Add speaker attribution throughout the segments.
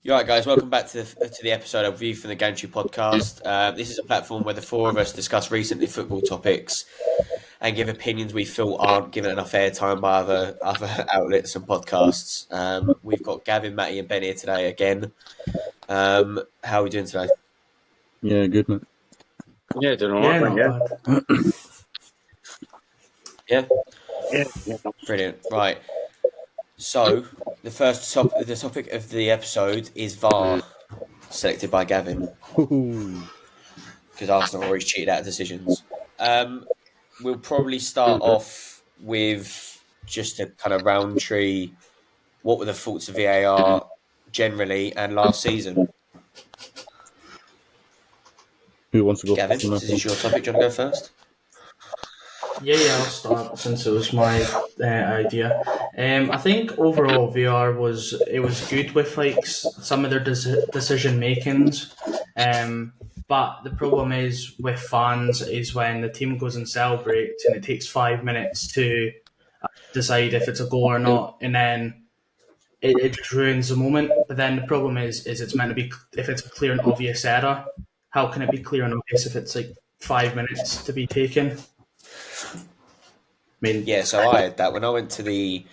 Speaker 1: You're right, guys. Welcome back to the episode of From the Gantry Podcast. This is a platform where the four of us discuss recently football topics and give opinions we feel aren't given enough airtime by other outlets and podcasts. We've got Gavin, Matty, and Ben here today again. How are we doing today?
Speaker 2: Yeah, good, man.
Speaker 3: Yeah, doing all right.
Speaker 1: Yeah.
Speaker 3: Yeah.
Speaker 1: Brilliant. Right. So the topic of the episode is VAR, selected by Gavin, because Arsenal always cheated out of decisions. We'll probably start off with just a kind of round tree. What were the thoughts of VAR generally and last season?
Speaker 2: Who wants to go?
Speaker 1: Gavin, this is your topic. Do you want to go first?
Speaker 4: Yeah, I'll start since it was my idea. I think overall VAR was good with like some of their decision makings, but the problem is with fans is when the team goes and celebrates and it takes 5 minutes to decide if it's a goal or not, and then it just ruins the moment. But then the problem is it's meant to be, if it's a clear and obvious error, how can it be clear and obvious if it's like 5 minutes to be taken?
Speaker 1: Yeah, so I had that when I went to the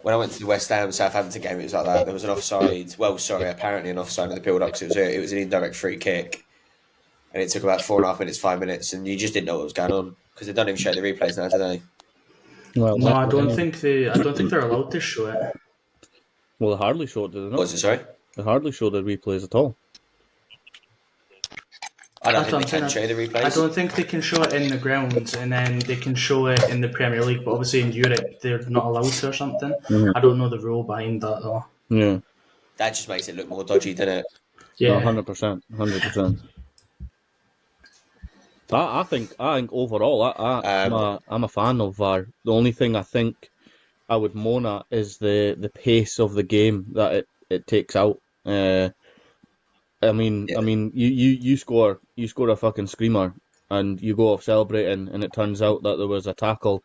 Speaker 1: West Ham Southampton game. It was like that. There was an offside. Well, sorry, apparently an offside in the build-up because it was an indirect free kick, and it took about 4.5 minutes, 5 minutes, and you just didn't know what was going on because they don't even show the replays now, do they?
Speaker 2: Well,
Speaker 4: no, I don't think they're allowed to show it.
Speaker 2: Well, they hardly show it, do they not?
Speaker 1: What's it? Sorry,
Speaker 2: They hardly show the replays at all.
Speaker 1: I don't think they can show the replays.
Speaker 4: I don't think they can show it in the grounds, and then they can show it in the Premier League. But obviously in Europe, they're not allowed to or something.
Speaker 2: Mm-hmm.
Speaker 4: I don't know the rule behind that though.
Speaker 2: Yeah,
Speaker 1: that just makes it look more dodgy, doesn't it?
Speaker 4: Yeah,
Speaker 2: 100%. I think overall, I'm a fan of VAR. The only thing I think I would moan at is the pace of the game that it takes out. I mean, you score a fucking screamer, and you go off celebrating, and it turns out that there was a tackle,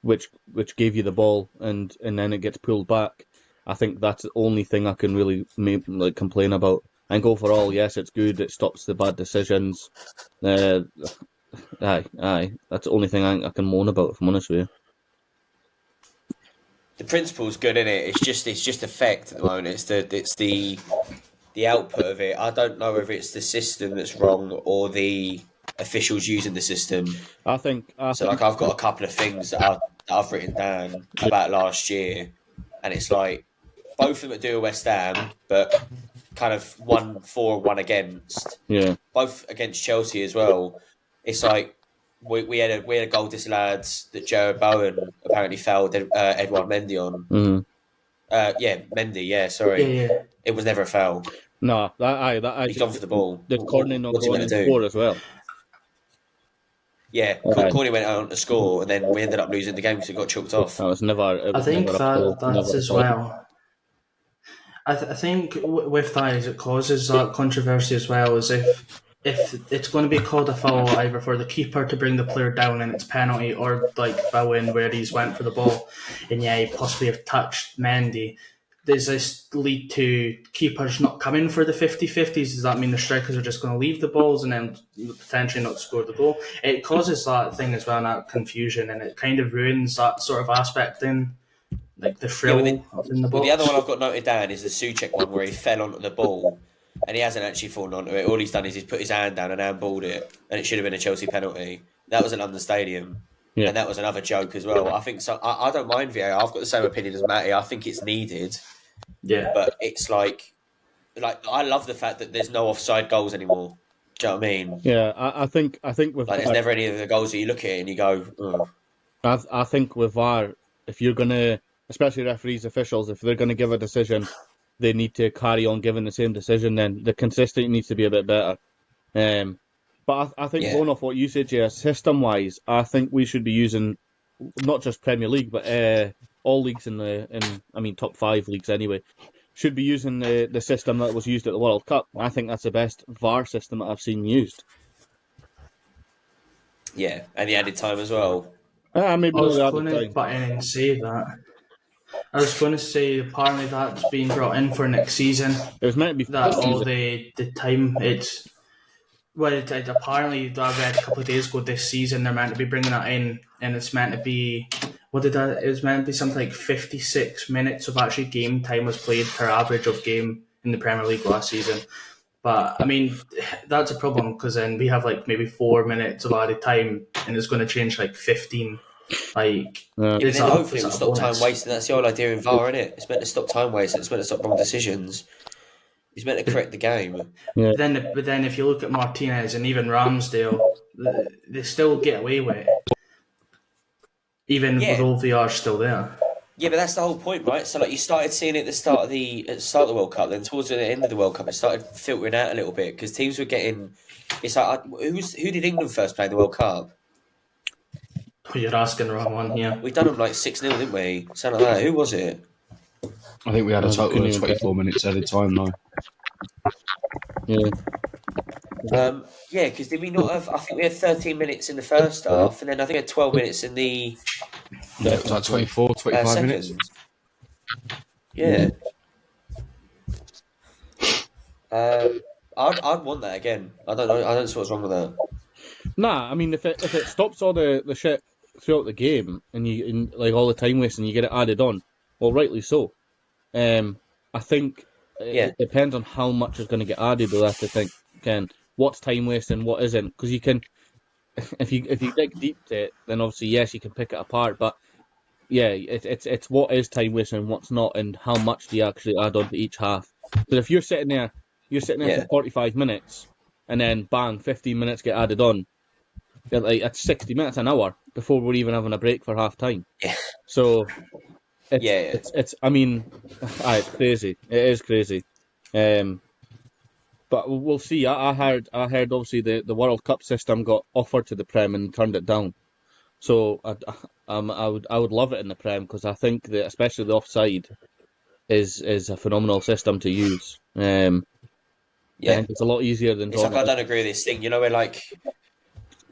Speaker 2: which gave you the ball, and then it gets pulled back. I think that's the only thing I can really complain about. I think overall, yes, it's good. It stops the bad decisions. Aye. That's the only thing I can moan about, if I'm honest with you.
Speaker 1: The principle's good, isn't it? It's just effect at the moment. It's the output of it. I don't know whether it's the system that's wrong or the officials using the system.
Speaker 2: I think
Speaker 1: I've got a couple of things that I've written down about last year, and it's like both of them are do West Ham, but kind of 1 for, 1 against.
Speaker 2: Yeah.
Speaker 1: Both against Chelsea as well. It's like we had a goal disallowed that Joe Bowen apparently fouled Edouard Mendy on.
Speaker 2: Mm-hmm.
Speaker 1: Mendy. Yeah, sorry.
Speaker 4: Yeah.
Speaker 1: It was never a foul.
Speaker 2: No,
Speaker 1: he's gone for the ball.
Speaker 2: Did Corney not go on and score as well?
Speaker 1: Yeah, Corney went out to score, and then we ended up losing the game because it got choked off.
Speaker 2: That was never.
Speaker 4: I think that's as well. I think with that is it causes that controversy as well, as if it's going to be called a foul either for the keeper to bring the player down and it's penalty, or like Bowen where he's went for the ball and he possibly have touched Mendy. Does this lead to keepers not coming for the 50-50s? Does that mean the strikers are just going to leave the balls and then potentially not score the goal? It causes that thing as well, that confusion, and it kind of ruins that sort of aspect in like the thrill in the box.
Speaker 1: The other one I've got noted down is the Souček one where he fell onto the ball and he hasn't actually fallen onto it. All he's done is he's put his hand down and handballed it, and it should have been a Chelsea penalty. That was at London Stadium. Yeah. And that was another joke as well. I think so. I don't mind VAR. I've got the same opinion as Matty. I think it's needed.
Speaker 4: Yeah.
Speaker 1: But it's like I love the fact that there's no offside goals anymore. Do you know what I mean?
Speaker 2: Yeah, I think with
Speaker 1: there's never any of the goals that you look at it and you go, oh.
Speaker 2: I think with VAR, if you're gonna, especially referees, officials, if they're gonna give a decision, they need to carry on giving the same decision. Then the consistency needs to be a bit better. But I think going off what you said, Jay, system-wise, I think we should be using not just Premier League, but all leagues in top 5 leagues anyway, should be using the system that was used at the World Cup. I think that's the best VAR system that I've seen used.
Speaker 1: Yeah, and the added time as well.
Speaker 4: Maybe I was going to butt in and say that. I was going to say apparently that's been brought in for next season.
Speaker 2: It was meant to be
Speaker 4: that all the time it's. Well, apparently I read a couple of days ago this season they're meant to be bringing that in, and it's meant to be it was meant to be something like 56 minutes of actually game time was played per average of game in the Premier League last season. But I mean that's a problem because then we have like maybe 4 minutes of added time, and it's going to change like 15. Like
Speaker 1: then hopefully it will stop time wasting. That's the whole idea in VAR, isn't it? It's meant to stop time wasting. It's meant to stop wrong decisions. He's meant to correct the game.
Speaker 2: Yeah.
Speaker 4: But then if you look at Martinez and even Ramsdale, they still get away with it. Even with all VAR still there.
Speaker 1: Yeah, but that's the whole point, right? So like you started seeing it at the start of the World Cup, then towards the end of the World Cup, it started filtering out a little bit because teams were getting. It's like who did England first play in the World Cup?
Speaker 4: Oh, you're asking the wrong one here.
Speaker 1: We done them like 6-0, didn't we? Something like that. Who was it?
Speaker 5: I think we had a total of 24 minutes at a time, though.
Speaker 2: Yeah.
Speaker 1: Yeah, because did we not have? I think we had 13 minutes in the first half, and then I think we had 12 minutes in the.
Speaker 5: Yeah, it was like 24, 25 minutes.
Speaker 1: Yeah. I'd want that again. I don't know. I don't see what's wrong with that.
Speaker 2: Nah, I mean, if it stops all the shit throughout the game and like all the time wasting, you get it added on. Well, rightly so. I think it depends on how much is going to get added. Though, that's the thing. Ken, what's time wasting, what isn't? Because you can, if you dig deep to it, then obviously yes, you can pick it apart. But yeah, it's what is time wasting and what's not, and how much do you actually add on to each half. But if you're sitting there for 45 minutes, and then bang, 15 minutes get added on. Like it's 60 minutes, an hour before we're even having a break for half time. Yeah. So, it's. I mean, it's crazy. It is crazy. But we'll see. I heard obviously the World Cup system got offered to the Prem and turned it down. So I would love it in the Prem because I think that especially the offside is a phenomenal system to use. I think it's a lot easier than.
Speaker 1: It's like I don't agree with this thing. You know, where like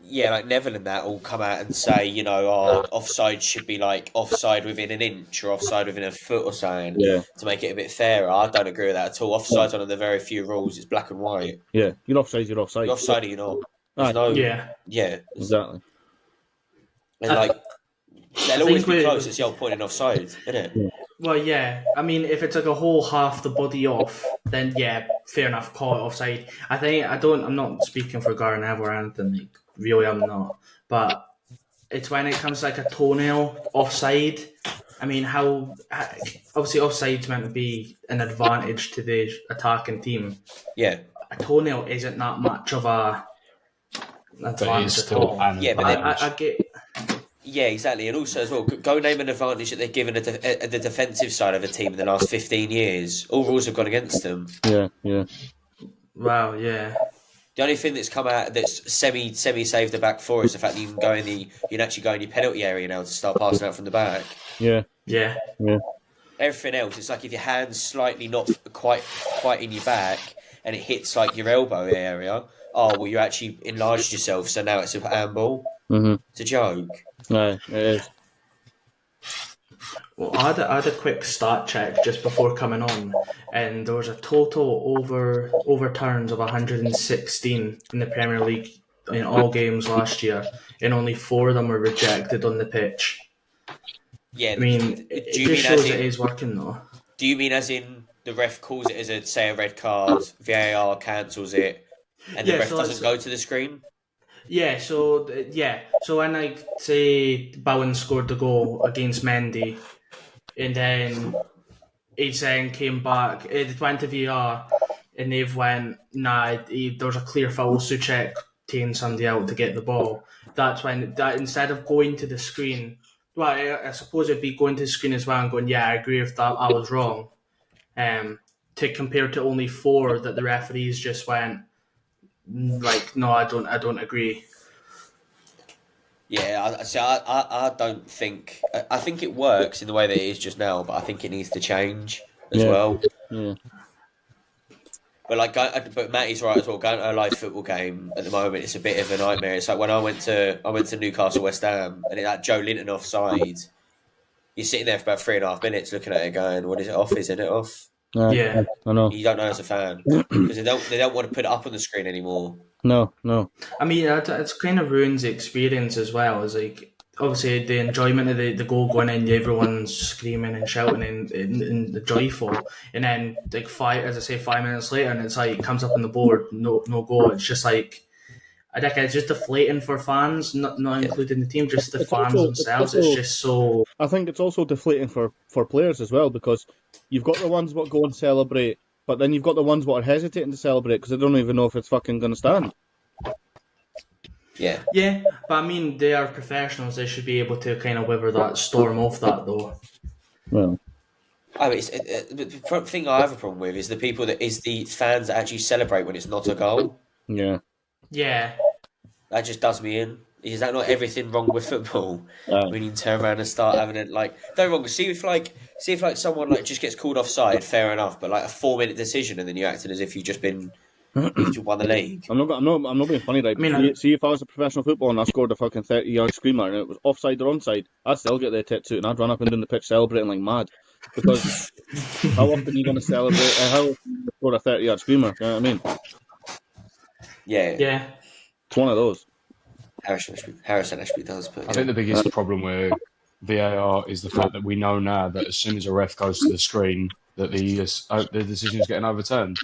Speaker 1: Neville and that all come out and say, you know, offside should be like offside within an inch or offside within a foot or something to make it a bit fairer. I don't agree with that at all. Offside's one of the very few rules. It's black and white.
Speaker 2: Yeah, you're offside. You're offside.
Speaker 1: You're offside or you're not.
Speaker 2: Exactly.
Speaker 1: And like they'll always be close. It's the whole point in offside, isn't it? Yeah.
Speaker 4: Well, yeah. I mean, if it's like a whole half the body off, then yeah, fair enough. Call it offside. I'm not speaking for Neville or anything. Like, really, I'm not. But it's when it comes to like a toenail offside. I mean, how obviously offside's meant to be an advantage to the attacking team.
Speaker 1: Yeah,
Speaker 4: a toenail isn't that much of a advantage at all.
Speaker 1: Yeah, but I get. Yeah, exactly. And also as well, go name an advantage that they've given at the defensive side of a team in the last 15 years. All rules have gone against them.
Speaker 2: Yeah.
Speaker 4: Wow, yeah.
Speaker 1: The only thing that's come out that's semi saved the back four is the fact that you can actually go in your penalty area now to start passing out from the back.
Speaker 2: Yeah.
Speaker 1: Everything else, it's like if your hand's slightly not quite in your back and it hits like your elbow area, you actually enlarged yourself, so now it's a handball.
Speaker 2: Mm-hmm.
Speaker 1: It's a joke.
Speaker 2: No, it is.
Speaker 4: Well, I had a quick stat check just before coming on, and there was a total overturns of 116 in the Premier League in all games last year, and only 4 of them were rejected on the pitch.
Speaker 1: Yeah,
Speaker 4: I mean, it just shows it is working though. Do
Speaker 1: you mean as in the ref calls it as a red card, VAR cancels it, and the ref doesn't go to the screen?
Speaker 4: Yeah, so when I say Bowen scored the goal against Mendy, and then he then came back, it went to VAR, and they've went, there was a clear foul, Souček taking somebody out to get the ball. That's when, instead of going to the screen, well, I suppose it'd be going to the screen as well and going, yeah, I agree with that, I was wrong. To compare to only 4 that the referees just went, like, no, I don't agree.
Speaker 1: Yeah, I don't think. I think it works in the way that it is just now, but I think it needs to change as well.
Speaker 2: Yeah.
Speaker 1: But Matty's right as well. Going to a live football game at the moment, it's a bit of a nightmare. It's like when I went to Newcastle, West Ham, and that Joe Linton offside. you're sitting there for about 3.5 minutes looking at it going, what is it off? Isn't it off?
Speaker 4: Yeah.
Speaker 2: I know.
Speaker 1: You don't know as a fan because they don't want to put it up on the screen anymore.
Speaker 2: No.
Speaker 4: I mean, it kind of ruins the experience as well. It's like, obviously, the enjoyment of the goal going in, everyone's screaming and shouting and the joyful. And then, like, 5 minutes later, and it's like, it comes up on the board, no goal. It's just like, I think it's just deflating for fans, not including the team, just the fans themselves. It's just so...
Speaker 2: I think it's also deflating for players as well, because you've got the ones that go and celebrate, but then you've got the ones that are hesitating to celebrate because they don't even know if it's fucking going to stand.
Speaker 1: Yeah.
Speaker 4: Yeah, but I mean, they are professionals. They should be able to kind of weather that storm off that, though.
Speaker 2: Well,
Speaker 1: I mean, the thing I have a problem with is the fans that actually celebrate when it's not a goal.
Speaker 2: yeah.
Speaker 4: Yeah.
Speaker 1: That just does me in. Is that not everything wrong with football? When you turn around and start having it like don't wrong. See if someone like just gets called offside, fair enough. But like a 4-minute decision, and then you're acting as if you've just won the league.
Speaker 2: I'm not being funny, right? I mean, see if I was a professional footballer and I scored a fucking 30-yard screamer and it was offside or onside, I'd still get their tit too, and I'd run up and down the pitch celebrating like mad. Because how often are you going to celebrate? How often you score a 30-yard screamer? You know what I mean?
Speaker 1: Yeah.
Speaker 2: It's one of those.
Speaker 1: Harrison actually does. But
Speaker 5: I think the biggest problem with VAR is the fact that we know now that as soon as a ref goes to the screen, that the decision is getting overturned.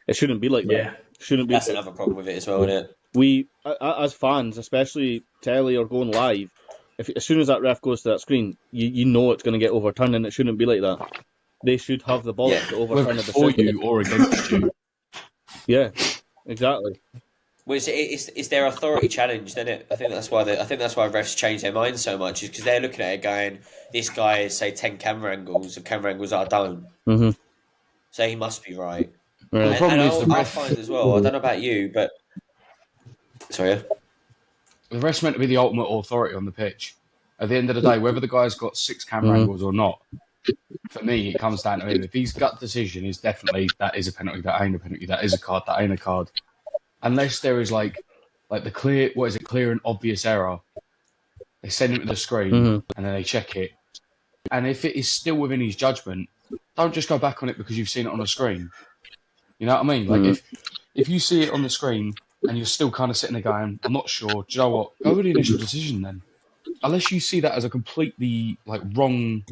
Speaker 2: It shouldn't be like that.
Speaker 4: Yeah.
Speaker 2: Shouldn't be.
Speaker 1: That's another problem with it as well, isn't it?
Speaker 2: We, as fans, especially telly or going live, as soon as that ref goes to that screen, you know it's going to get overturned, and it shouldn't be like that. They should have the bollocks to overturn a
Speaker 5: For
Speaker 2: decision.
Speaker 5: you or against you.
Speaker 2: Yeah, exactly.
Speaker 1: Well, it's their authority challenge, isn't it? I think that's why refs change their minds so much, is because they're looking at it going, this guy has, say, 10 camera angles that I don't.
Speaker 2: Mm-hmm.
Speaker 1: So he must be right.
Speaker 2: Right.
Speaker 5: The problem is the
Speaker 1: I
Speaker 5: ref.
Speaker 1: find as well, I don't know about you, but... Sorry?
Speaker 5: The ref's meant to be the ultimate authority on the pitch. At the end of the day, whether the guy's got 6 camera angles or not, for me, it comes down to him. If his gut decision is definitely that is a penalty, that ain't a penalty, that is a card, that ain't a card. Unless there is like the clear and obvious error, they send him to the screen and then they check it. And if it is still within his judgment, don't just go back on it because you've seen it on the screen. You know what I mean? Like if you see it on the screen and you're still kind of sitting there going, I'm not sure, do you know what? Go with the initial decision then. Unless you see that as a completely wrong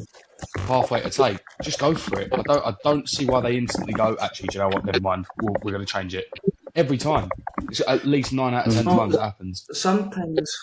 Speaker 5: pathway to take, just go for it. I don't see why they instantly go, actually, do you know what? Never mind, we're going to change it. Every time. It's at least 9 out of 10 times it happens.
Speaker 4: Sometimes,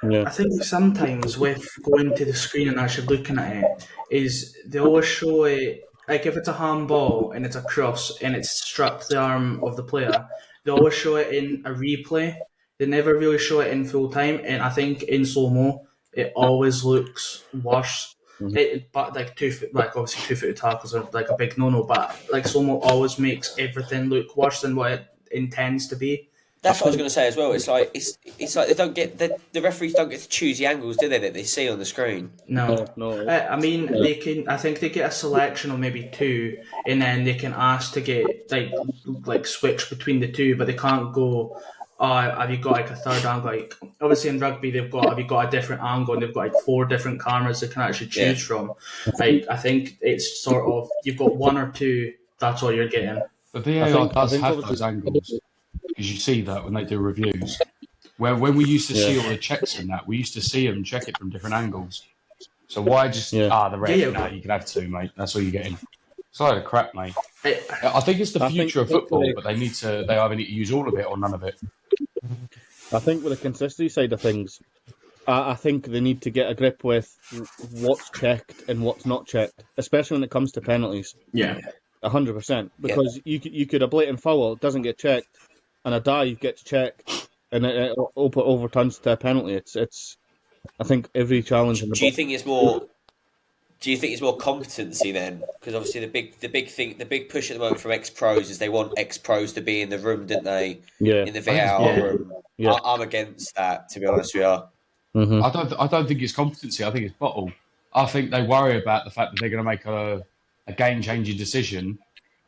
Speaker 2: Yeah.
Speaker 4: I think sometimes with going to the screen and actually looking at it, is they always show it, like if it's a handball and it's a cross and it's struck the arm of the player, they always show it in a replay. They never really show it in full time, and I think in slow-mo, it always looks worse. But obviously 2-footed tackles are like a big no-no, but like slow-mo always makes everything look worse than what it intends to be.
Speaker 1: That's what I was going to say as well. It's like they don't get the referees don't get to choose the angles, do they? That they see on the screen.
Speaker 4: No. I mean,
Speaker 2: No.
Speaker 4: they can. I think they get a selection of maybe 2, and then they can ask to get like switch between the 2, but they can't go. Have you got like a third angle? Like obviously in rugby, have you got a different angle, and they've got like 4 different cameras they can actually choose from. Like I think it's sort of you've got 1 or 2. That's all you're getting.
Speaker 5: The VAR does have those angles, because you see that when they do reviews. When we used to see all the checks in that, we used to see them check it from different angles. So why just the ref? No, you can have 2, mate. That's all you're getting. It's a load of crap, mate. I think it's the future of football, but they either need to use all of it or none of it.
Speaker 2: I think with the consistency side of things, I think they need to get a grip with what's checked and what's not checked, especially when it comes to penalties.
Speaker 4: Yeah.
Speaker 2: 100%. Because you could a blatant foul, it doesn't get checked, and a dive gets checked, and it overturns to a penalty. It's. I think every challenge in the.
Speaker 1: Do you think it's more? Do you think it's more competency then? Because obviously the big push at the moment from ex-pros is they want ex-pros to be in the room, don't they?
Speaker 2: Yeah.
Speaker 1: In the VAR room. Yeah. I'm against that, to be honest with you.
Speaker 2: Mm-hmm.
Speaker 5: I don't think it's competency. I think it's bottle. I think they worry about the fact that they're going to make a game-changing decision,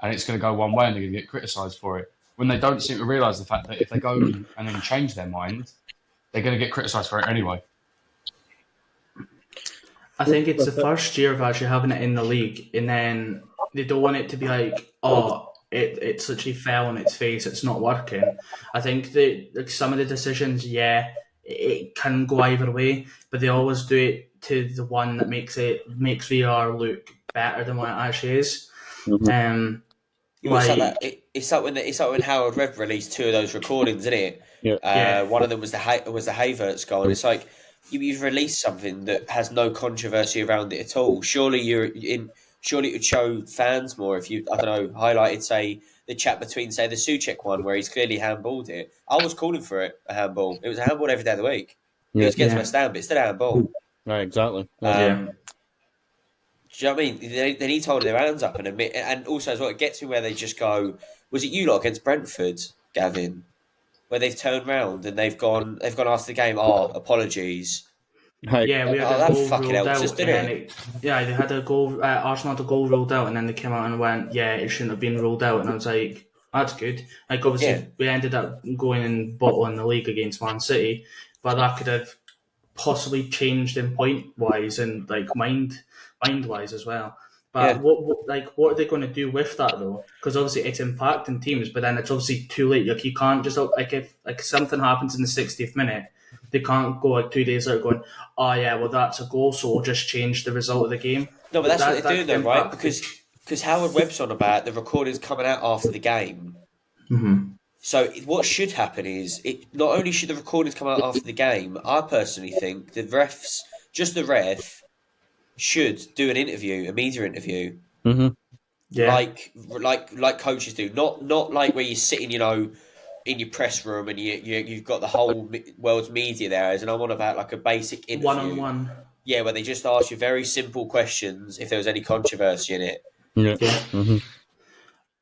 Speaker 5: and it's going to go one way, and they're going to get criticised for it. When they don't seem to realise the fact that if they go and then change their mind, they're going to get criticised for it anyway.
Speaker 4: I think it's the first year of actually having it in the league, and then they don't want it to be like, it literally fell on its face, it's not working. I think that some of the decisions, it can go either way, but they always do it to the one that makes VR look better than what it actually is.
Speaker 2: Mm-hmm.
Speaker 1: It's like when Howard Rev released 2 of those recordings, isn't it?
Speaker 2: Yeah.
Speaker 1: One of them was the Havertz goal, and it's like you've released something that has no controversy around it at all. Surely Surely it would show fans more if you, I don't know, highlighted, say, the chat between, say, the Souček one where he's clearly handballed it. I was calling for it a handball. It was a handball every day of the week. It was against West Ham, but it's still a handball.
Speaker 2: Right, exactly.
Speaker 1: Do you know what I mean? They need to hold their hands up and admit. And also, as well, it gets me where they just go, was it you lot against Brentford, Gavin? Where they've turned round and they've gone after the game, apologies.
Speaker 4: Yeah, we had a goal ruled out,
Speaker 1: they
Speaker 4: had a goal. Arsenal had a goal ruled out, and then they came out and went, it shouldn't have been ruled out. And I was like, that's good. Like, obviously, we ended up going and bottling the league against Man City, but that could have possibly changed in point wise and like mind wise as well. But what are they going to do with that though? Because obviously it's impacting teams, but then it's obviously too late. Like, you can't just if something happens in the 60th minute. They can't go 2 days later going, that's a goal, so we'll just change the result of the game.
Speaker 1: No, but that's what they're doing though, right? Because Howard Webb's on about the recordings coming out after the game.
Speaker 4: Mm-hmm.
Speaker 1: So what should happen is, not only should the recordings come out after the game, I personally think the ref, should do an interview, a media interview.
Speaker 2: Mm-hmm.
Speaker 4: Yeah.
Speaker 1: Like coaches do. Not like where you're sitting, in your press room and you've got the whole world's media there, and I'm on about like a basic interview.
Speaker 4: One-on-one.
Speaker 1: Yeah, where they just ask you very simple questions if there was any controversy in it.
Speaker 2: Yeah. Mm-hmm.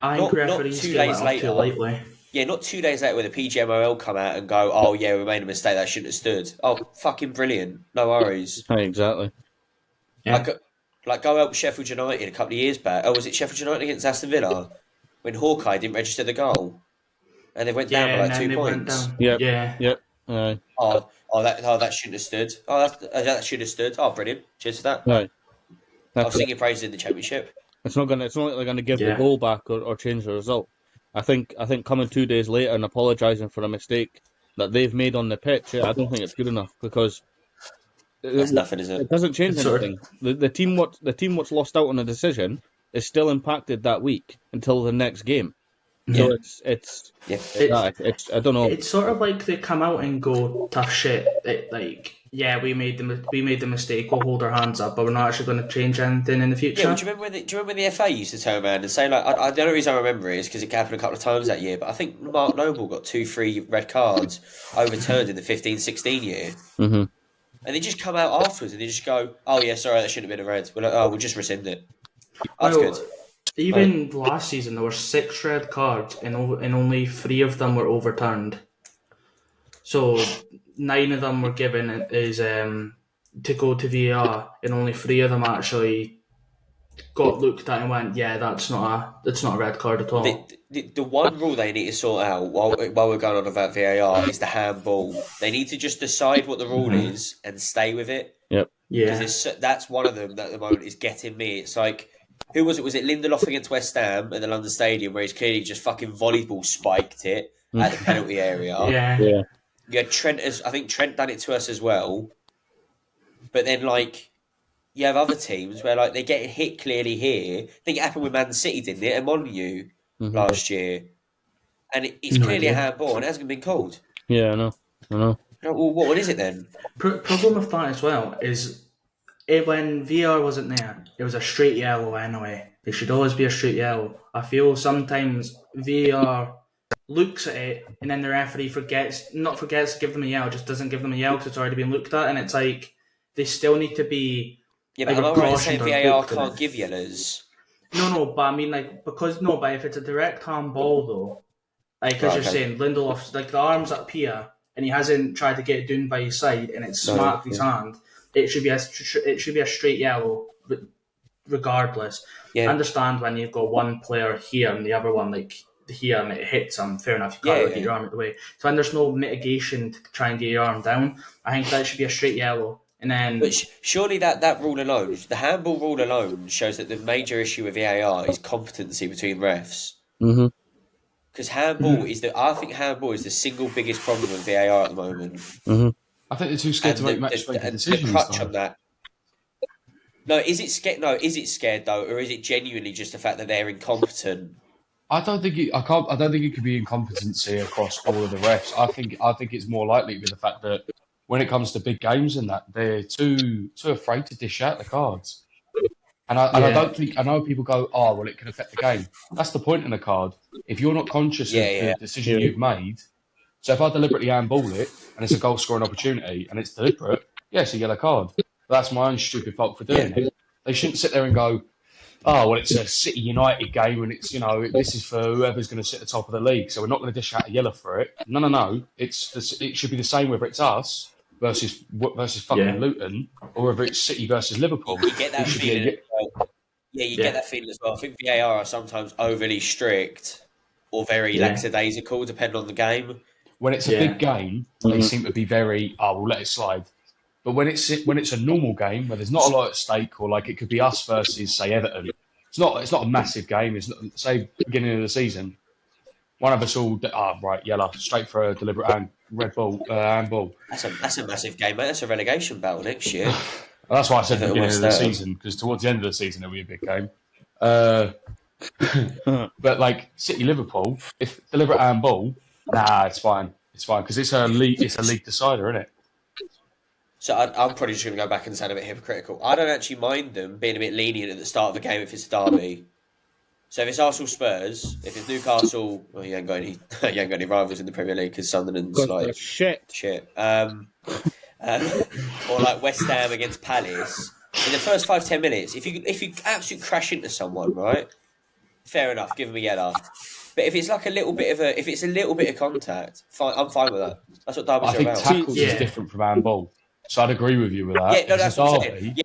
Speaker 4: I think referees
Speaker 1: not 2 days later.
Speaker 4: Too lightly.
Speaker 1: Yeah, not 2 days later where the PGMOL come out and go, we made a mistake, that shouldn't have stood. Oh, fucking brilliant. No worries.
Speaker 2: Exactly.
Speaker 4: Yeah.
Speaker 1: Like go help Sheffield United a couple of years back. Oh, was it Sheffield United against Aston Villa? When Hawkeye didn't register the goal? And they went down by 2 points.
Speaker 2: Yep.
Speaker 4: Yeah.
Speaker 2: Yep.
Speaker 1: That shouldn't have stood. That should have stood. Oh, brilliant. Cheers for that.
Speaker 2: Right.
Speaker 1: I'll sing your praises in the Championship.
Speaker 2: It's not like they're gonna give the goal back or change the result. I think coming 2 days later and apologising for a mistake that they've made on the pitch, I don't think it's good enough, because
Speaker 1: that's nothing, is it?
Speaker 2: It doesn't change anything. The team what's lost out on a decision is still impacted that week until the next game. So it's I don't know.
Speaker 4: It's sort of like they come out and go tough shit. We made the mistake. We'll hold our hands up, but we're not actually going to change anything in the future.
Speaker 1: Yeah, do you remember when the FA used to turn around and say, like, the only reason I remember it is because it happened a couple of times that year. But I think Mark Noble got 2-3 red cards overturned in the 15-16 year,
Speaker 2: mm-hmm.
Speaker 1: and they just come out afterwards and they just go, sorry, that shouldn't have been a red. We're like, we'll just rescind it. That's good.
Speaker 4: Even last season, there were 6 red cards, and only 3 of them were overturned. So 9 of them were given to go to VAR, and only 3 of them actually got looked at and went, that's not a red card at all.
Speaker 1: The one rule they need to sort out while we're going on about VAR is the handball. They need to just decide what the rule is and stay with it.
Speaker 2: Yep.
Speaker 4: Yeah.
Speaker 1: Because that's one of them that at the moment is getting me. It's like, who was it? Was it Lindelof against West Ham at the London Stadium, where he's clearly just fucking volleyball spiked it at the penalty area?
Speaker 4: Yeah.
Speaker 1: Yeah, I think Trent done it to us as well. But then, like, you have other teams where, like, they get hit clearly here. I think it happened with Man City, didn't it? And Molineux last year. And it's clearly a handball and it hasn't been called.
Speaker 2: Yeah, I know.
Speaker 1: Well, what is it then?
Speaker 4: Problem with that as well is when VR wasn't there, it was a straight yellow anyway. It should always be a straight yellow. I feel sometimes VR looks at it and then the referee forgets to give them a yellow, just doesn't give them a yellow because it's already been looked at, and it's like they still need to be.
Speaker 1: Yeah, but am I right in saying VAR can't give yellows?
Speaker 4: No, but I mean, but if it's a direct handball though, like as you're saying, Lindelof's like the arm's up here and he hasn't tried to get it down by his side and it's smacked his hand. It should be a straight yellow, regardless. Yeah. I understand when you've got one player here and the other one like here and it hits him. Fair enough, you can't get your arm out of the way. So when there's no mitigation to try and get your arm down, I think that should be a straight yellow. And then,
Speaker 1: but surely that rule alone, the handball rule alone, shows that the major issue with VAR is competency between refs.
Speaker 2: Mm-hmm.
Speaker 1: Because I think handball is the single biggest problem with VAR at the moment.
Speaker 2: Mm-hmm.
Speaker 5: I think they're too scared to make match-making decisions.
Speaker 1: The crutch on that. No, is it scared? No, is it scared though, or is it genuinely just the fact that they're incompetent?
Speaker 5: I don't think it could be incompetency across all of the refs. I think it's more likely to be the fact that when it comes to big games and that, they're too afraid to dish out the cards. And I don't think, I know people go, oh, well, it can affect the game. That's the point in a card. If you're not conscious of the decision you've made, so if I deliberately handball it and it's a goal scoring opportunity and it's deliberate, it's a yellow card. But that's my own stupid fault for doing it. They shouldn't sit there and go, oh, well, it's a City United game and it's, this is for whoever's going to sit at the top of the league, so we're not going to dish out a yellow for it. No. It should be the same whether it's us versus fucking Luton or whether it's City versus Liverpool.
Speaker 1: You get that feeling as well. You get that feeling as well. I think VAR are sometimes overly strict or very lackadaisical, depending on the game.
Speaker 5: When it's a big game, they seem to be very, we'll let it slide. But when it's a normal game where there's not a lot at stake, or like it could be us versus, say, Everton, it's not a massive game. It's not, say, beginning of the season, one of us all, yellow, straight for a deliberate handball.
Speaker 1: That's a massive game, mate. That's a relegation battle next year.
Speaker 5: That's why I said the beginning of the season, because towards the end of the season it'll be a big game. But like City Liverpool, if deliberate handball, it's fine. It's fine because it's a league decider, isn't it?
Speaker 1: So I'm probably just going to go back and sound a bit hypocritical. I don't actually mind them being a bit lenient at the start of the game if it's a derby. So if it's Arsenal Spurs, if it's Newcastle, well, you ain't got any rivals in the Premier League because Sunderland's like shit. Or like West Ham against Palace. In the first 5-10 minutes, if you absolutely crash into someone, right? Fair enough, give them a yellow. But if it's like a little bit of contact, I'm fine with that. That's what derbies are about.
Speaker 5: I think tackles is different from handball. So I'd agree with you with that.
Speaker 1: Yeah, no, that's what I'm saying.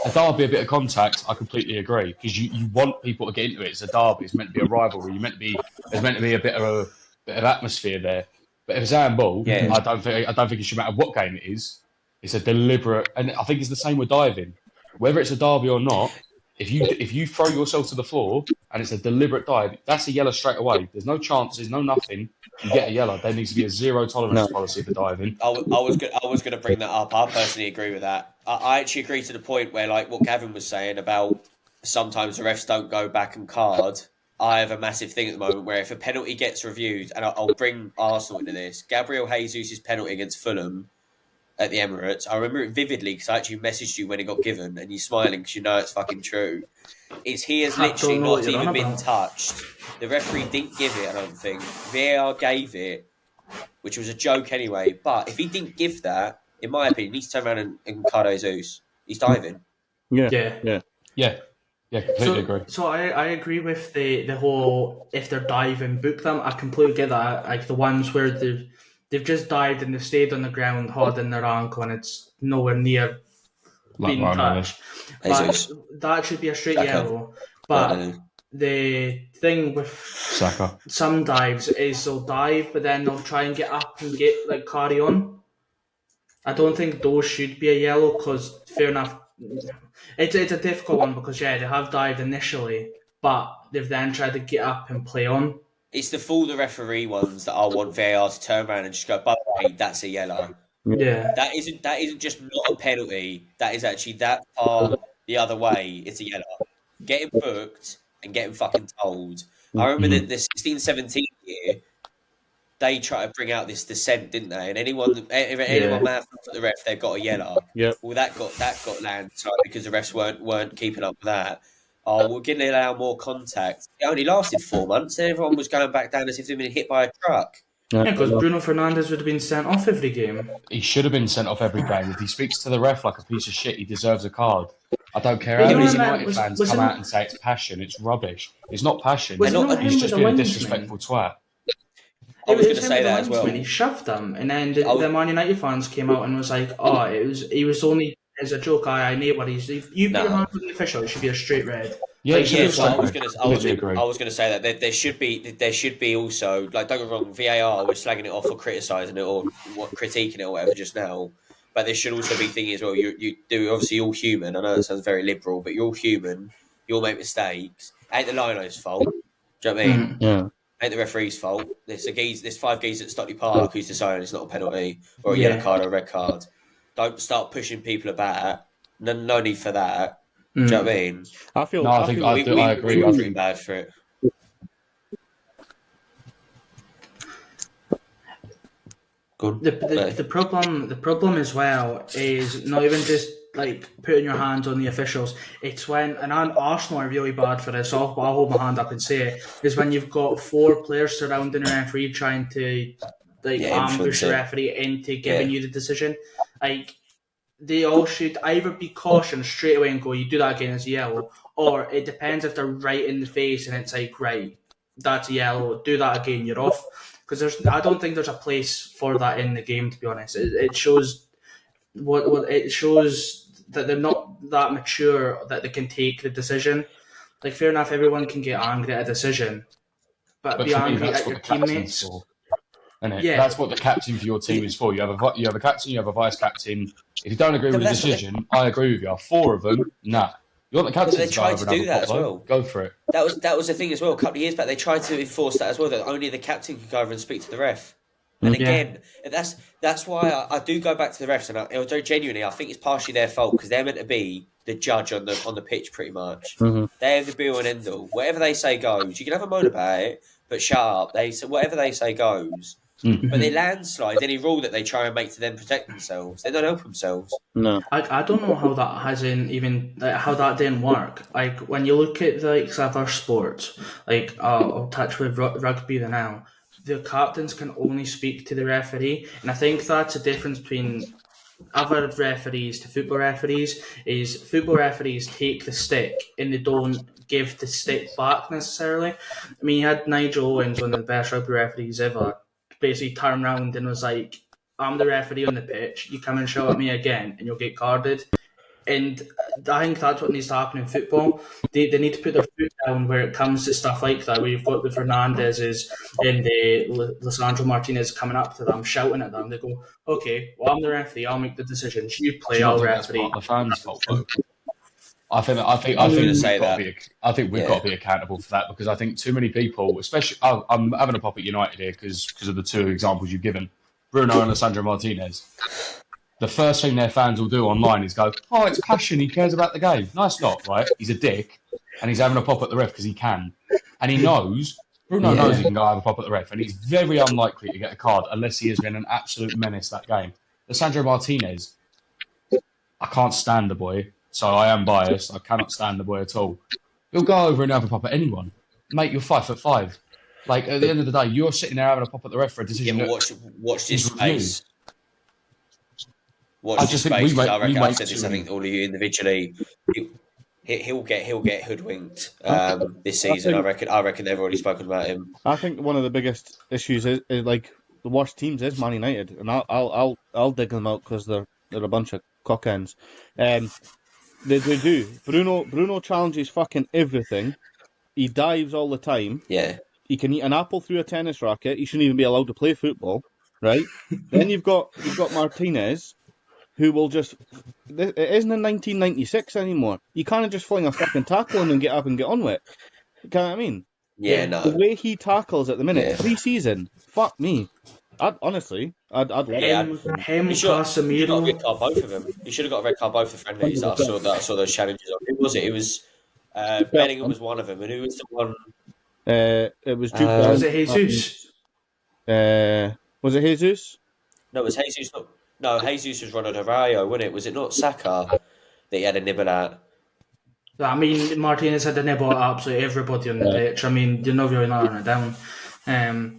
Speaker 5: A derby, a bit of contact, I completely agree. Because you want people to get into it. It's a derby. It's meant to be a rivalry. There's meant to be a bit of atmosphere there. But if it's handball, I don't think it should matter what game it is. It's a deliberate, and I think it's the same with diving. Whether it's a derby or not, if you throw yourself to the floor and it's a deliberate dive, that's a yellow straight away. There's no chances, no nothing. You get a yellow. There needs to be a zero tolerance policy for diving.
Speaker 1: I was going to bring that up. I personally agree with that. I actually agree to the point where, like what Gavin was saying about sometimes the refs don't go back and card. I have a massive thing at the moment where if a penalty gets reviewed, and I'll bring Arsenal into this, Gabriel Jesus' penalty against Fulham at the Emirates, I remember it vividly because I actually messaged you when it got given, and you're smiling because you know it's fucking true. He has literally not even been touched. The referee didn't give it, I don't think. VAR gave it, which was a joke anyway. But if he didn't give that, in my opinion, he needs to turn around and card Jesus. He's diving.
Speaker 2: Yeah,
Speaker 5: completely agree.
Speaker 4: So I agree with the whole if they're diving, book them. I completely get that. Like the ones where they've just dived and they've stayed on the ground holding their ankle and it's nowhere near being touched. But that should be a straight yellow. But the thing with
Speaker 5: Saka,
Speaker 4: some dives is they'll dive, but then they'll try and get up and carry on. I don't think those should be a yellow because, fair enough, it's a difficult one because, they have dived initially, but they've then tried to get up and play on.
Speaker 1: It's the fool the referee ones that I want VAR to turn around and just go, by the way, that's a yellow.
Speaker 4: Yeah.
Speaker 1: That isn't just not a penalty. That is actually that far the other way. It's a yellow. Get him booked and get him fucking told. I remember the 16-17 year, they tried to bring out this dissent, didn't they? And anyone mad at the ref, they've got a yellow.
Speaker 2: Yeah.
Speaker 1: Well, that got landslide because the refs weren't keeping up with that. Oh, we're going to allow more contact. It only lasted 4 months, and everyone was going back down as if they'd been hit by a truck.
Speaker 4: Yeah, because Bruno Fernandes would have been sent off every game.
Speaker 5: He should have been sent off every game. If he speaks to the ref like a piece of shit, he deserves a card. I don't care how many United fans come out and say it's passion. It's rubbish. It's not passion. He's just being a disrespectful twat.
Speaker 1: I was going to say that as well.
Speaker 4: He shoved them, and then the Man United fans came out and was like, he was only as a joke. I know what he's. You put your hand on the official, it should be a straight red.
Speaker 1: I was going to say that there should be also, like, don't get me wrong, VAR, we're slagging it off or criticising it or critiquing it or whatever just now. But there should also be thinking as well. You do obviously all human. I know that sounds very liberal, but you're all human. You'll make mistakes. Ain't the lino's fault. Do you know what I mean?
Speaker 2: Yeah.
Speaker 1: Ain't the referee's fault. There's 5 geese at Stockley Park who's deciding it's not a penalty or a yellow card or a red card. Don't start pushing people about. No need for that. Do you know what I mean?
Speaker 2: I
Speaker 5: agree.
Speaker 1: We're pretty bad for it.
Speaker 4: The problem as well is not even just like putting your hands on the officials. It's when, and Arsenal are really bad for this, so I'll hold my hand up and say it, is when you've got 4 players surrounding a referee trying to ambush the referee into giving you the decision. Like, they all should either be cautioned straight away and go, you do that again, it's a yellow, or it depends if they're right in the face and it's like, right, that's a yellow, do that again, you're off. Because I don't think there's a place for that in the game, to be honest. It shows it shows that they're not that mature that they can take the decision. Like, fair enough, everyone can get angry at a decision, but be angry at your teammates.
Speaker 5: That's what the captain for your team is for. You have a captain, you have a vice captain. If you don't agree with the decision, I agree with you. 4 of them, nah. You want the captain
Speaker 1: they tried to do that as well.
Speaker 5: Go for it.
Speaker 1: That was the thing as well. A couple of years back, they tried to enforce that as well. That only the captain could go over and speak to the ref. And again, that's why I do go back to the refs. And although genuinely, I think it's partially their fault because they're meant to be the judge on the pitch, pretty much.
Speaker 2: Mm-hmm.
Speaker 1: They're the be all and end all. Whatever they say goes. You can have a moan about it, but shut up. Whatever they say goes.
Speaker 2: Mm-hmm.
Speaker 1: But they landslide any rule that they try and make to them protect themselves. They don't help themselves.
Speaker 2: No,
Speaker 4: I don't know how that hasn't even how that didn't work. Like, when you look at other sports, like I'll touch with rugby now. The captains can only speak to the referee, and I think that's a difference between other referees to football referees. Is football referees take the stick and they don't give the stick back necessarily. I mean, you had Nigel Owens, one of the best rugby referees ever, basically turned around and was like, I'm the referee on the pitch, you come and shout at me again and you'll get carded. And I think that's what needs to happen in football. They need to put their foot down where it comes to stuff like that, where you've got the Fernandezes and the Lisandro Martinez coming up to them, shouting at them. They go, okay, well, I'm the referee, I'll make the decisions. You play, I'll referee.
Speaker 5: That's part of the fans' fault, though. I think we've got to be accountable for that, because I think too many people, especially I'm having a pop at United here because of the 2 examples you've given, Bruno and Lisandro Martinez. The first thing their fans will do online is go, oh, it's passion, he cares about the game. No, it's not, right? He's a dick, and he's having a pop at the ref because he can. And he knows, Bruno knows he can go have a pop at the ref, and he's very unlikely to get a card unless he has been an absolute menace that game. Lisandro Martinez, I can't stand the boy, so I am biased. I cannot stand the boy at all. He'll go over and have a pop at anyone. Mate, you're 5'5". Like, at the end of the day, you're sitting there having a pop at the ref for a decision.
Speaker 1: Yeah, but watch this space. Watch this space. I reckon I've said this. I think all of you individually, he'll get hoodwinked this season. I reckon they've already spoken about him.
Speaker 2: I think one of the biggest issues is like the worst teams is Man United, and I'll dig them out because they're a bunch of cockends. They do. Bruno challenges fucking everything. He dives all the time.
Speaker 1: Yeah.
Speaker 2: He can eat an apple through a tennis racket. He shouldn't even be allowed to play football, right? Then you've got Martinez, who will just... It isn't in 1996 anymore. You can't just fling a fucking tackle and get up and get on with it. You know what I mean?
Speaker 1: Yeah, no.
Speaker 2: The way he tackles at the minute, pre-season, fuck me. I'd love
Speaker 4: him,
Speaker 1: Casemiro.
Speaker 4: He
Speaker 1: should have got a red card, both of them. He should have got a red card, both the friendlies that I saw those challenges on. Who was it? It was... Bellingham was one of them, and who was the one...
Speaker 2: it was Jude
Speaker 4: was it Jesus?
Speaker 2: Was it Jesus?
Speaker 1: No, it was Jesus. No, Jesus was Ronald Araujo, wasn't it? Was it not Saka that he had a nibble at?
Speaker 4: I mean, Martinez had a nibble at absolutely everybody on the pitch. I mean, you're not really narrowing it down. I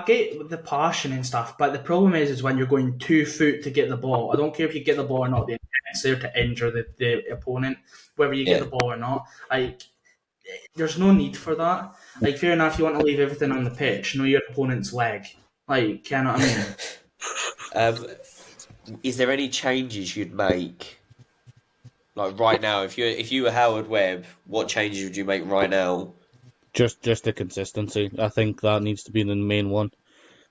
Speaker 4: get the passion and stuff, but the problem is when you're going 2 foot to get the ball. I don't care if you get the ball or not. The intent is there to injure the opponent, whether you get the ball or not. Like, there's no need for that. Like, fair enough, you want to leave everything on the pitch, know your opponent's leg. Like, you know what I mean?
Speaker 1: Is there any changes you'd make? Like right now, if you were Howard Webb, what changes would you make right now?
Speaker 2: Just the consistency. I think that needs to be the main one.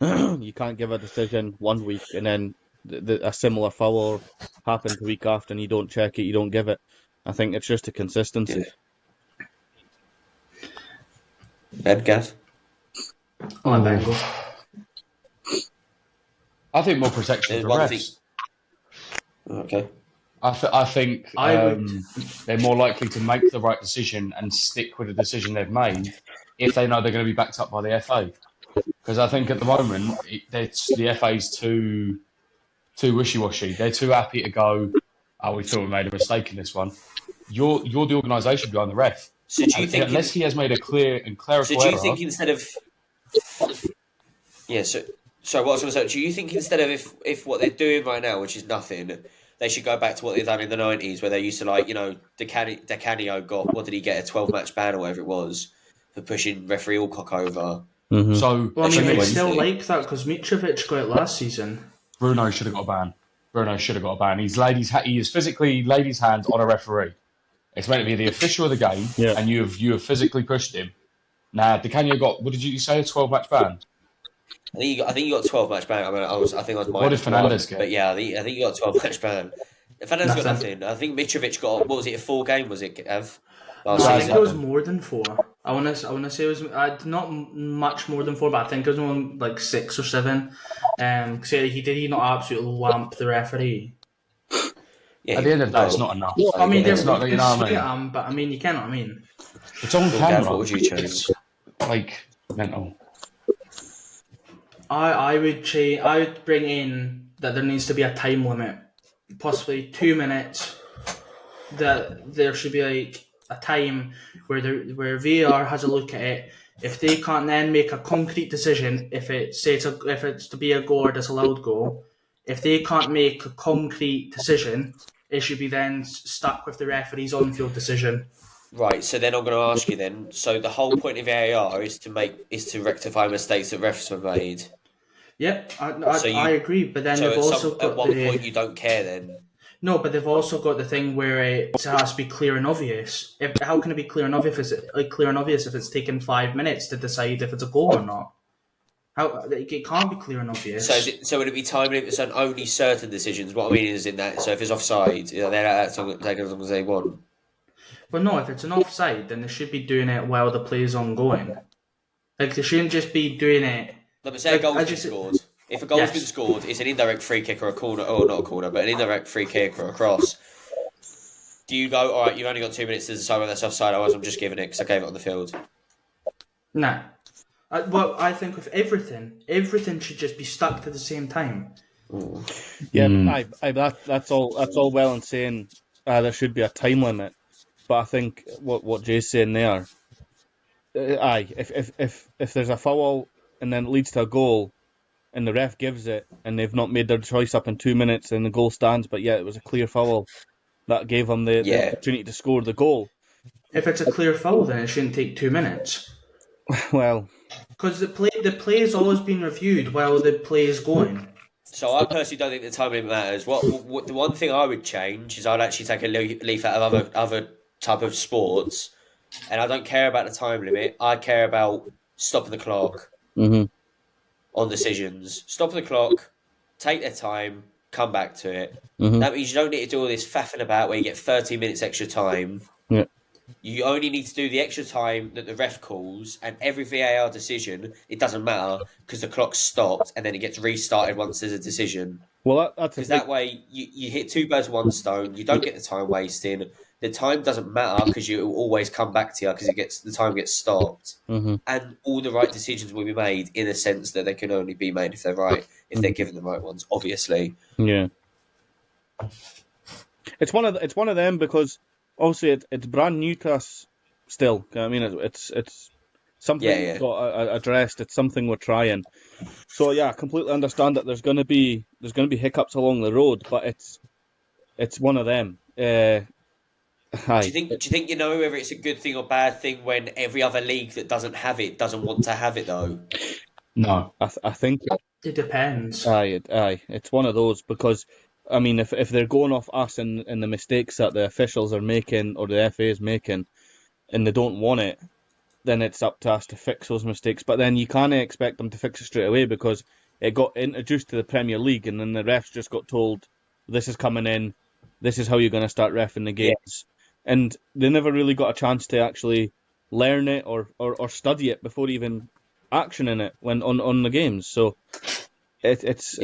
Speaker 2: You can't give a decision one week and then a similar foul happens the week after and you don't check it, you don't give it. I think it's just a consistency.
Speaker 1: Gav?
Speaker 4: Bengal.
Speaker 5: I think more protection for refs.
Speaker 1: Okay.
Speaker 5: I think they're more likely to make the right decision and stick with the decision they've made if they know they're going to be backed up by the FA. Because I think at the moment, the FA's too wishy-washy. They're too happy to go, we thought we made a mistake in this one. You're the organisation behind the ref.
Speaker 1: So do you think
Speaker 5: unless he has made a clear and clerical
Speaker 1: error... So do you think instead of... Yeah, so what I was going to say, do you think instead of if what they're doing right now, which is nothing, they should go back to what they've done in the 90s, where they used to, Decanio got, what did he get, a 12-match ban or whatever it was, for pushing referee Alcock over.
Speaker 2: Mm-hmm.
Speaker 5: So,
Speaker 4: it's still like that, because Mitrovic got it last season.
Speaker 5: Bruno should have got a ban. He has physically laid his hands on a referee. It's meant to be the official of the game, and you have physically pushed him. Now, Decanio got, what did you say, a 12-match ban?
Speaker 1: I think you got a 12-match ban. I think I was
Speaker 5: what did Fernandes get?
Speaker 1: But yeah, I think you got a 12-match ban. Fernandes got nothing. I think Mitrovic got, what was it, a 4-game, was it, Ev?
Speaker 4: I think it was more than 4. I want to say it was not much more than 4, but I think it was more like 6 or 7. Because he did not absolutely lamp the referee.
Speaker 5: Yeah, at the end of the day, it's not enough.
Speaker 4: Well, I mean,
Speaker 5: it's not, you know what I mean?
Speaker 4: But I mean, you can know what I mean.
Speaker 5: It's on camera.
Speaker 1: What would you choose?
Speaker 5: Like, mental.
Speaker 4: I would bring in that there needs to be a time limit, possibly 2 minutes. That there should be like a time where VAR has a look at it. If they can't then make a concrete decision, if it's to be a goal or disallowed goal, if they can't make a concrete decision, it should be then stuck with the referee's on-field decision.
Speaker 1: Right, so then I'm going to ask you then. So the whole point of VAR is to rectify mistakes that refs have made.
Speaker 4: Yep, I agree. But then they've also got
Speaker 1: at one point you don't care then.
Speaker 4: No, but they've also got the thing where it has to be clear and obvious. How can it be clear and obvious? If it's taken 5 minutes to decide if it's a goal or not? It can't be clear and obvious.
Speaker 1: So would it be time limits on only certain decisions? What I mean is in that. So if it's offside, they're that's take as long as they want.
Speaker 4: But no, if it's an offside, then they should be doing it while the play is ongoing. Like they shouldn't just be doing it.
Speaker 1: No, but say a goal's been scored. If a goal's been scored, it's an indirect free kick or a corner, or not a corner, but an indirect free kick or a cross. Do you go, all right, you've only got 2 minutes to decide whether that's offside, otherwise I'm just giving it because I gave it on the field?
Speaker 4: No. I think with everything should just be stuck to the same time.
Speaker 2: Yeah, that's all well and saying there should be a time limit, but I think what Jay's saying there, if there's a foul and then it leads to a goal, and the ref gives it, and they've not made their choice up in 2 minutes, and the goal stands, but yeah, it was a clear foul that gave them the opportunity to score the goal.
Speaker 4: If it's a clear foul, then it shouldn't take 2 minutes.
Speaker 2: Well,
Speaker 4: because the play has always been reviewed while the play is going.
Speaker 1: So I personally don't think the time limit matters. What the one thing I would change is I'd actually take a leaf out of other type of sports, and I don't care about the time limit. I care about stopping the clock on decisions. Stop the clock, take their time, come back to it. That means you don't need to do all this faffing about where you get 30 minutes extra time.
Speaker 2: Yeah.
Speaker 1: You only need to do the extra time that the ref calls, and every VAR decision, it doesn't matter because the clock's stopped and then it gets restarted once there's a decision.
Speaker 2: Well, that's
Speaker 1: because that way you hit 2 birds with 1 stone. You don't get the time wasting. The time doesn't matter because you will always come back to you because the time gets stopped, and all the right decisions will be made in a sense that they can only be made if they're right, if they're given the right ones. Obviously,
Speaker 2: yeah. It's one of them because. Obviously, it's brand new to us still. I mean, it's something we've got addressed. It's something we're trying. So yeah, I completely understand that there's going to be hiccups along the road, but it's one of them.
Speaker 1: Do you think whether it's a good thing or bad thing when every other league that doesn't have it doesn't want to have it though?
Speaker 5: No,
Speaker 2: I think
Speaker 4: it depends.
Speaker 2: Aye, it's one of those because. I mean, if they're going off us and the mistakes that the officials are making or the FA is making and they don't want it, then it's up to us to fix those mistakes. But then you can't expect them to fix it straight away because it got introduced to the Premier League, and then the refs just got told, this is coming in, this is how you're going to start reffing the games. And they never really got a chance to actually learn it or study it before even actioning it when on the games. So it's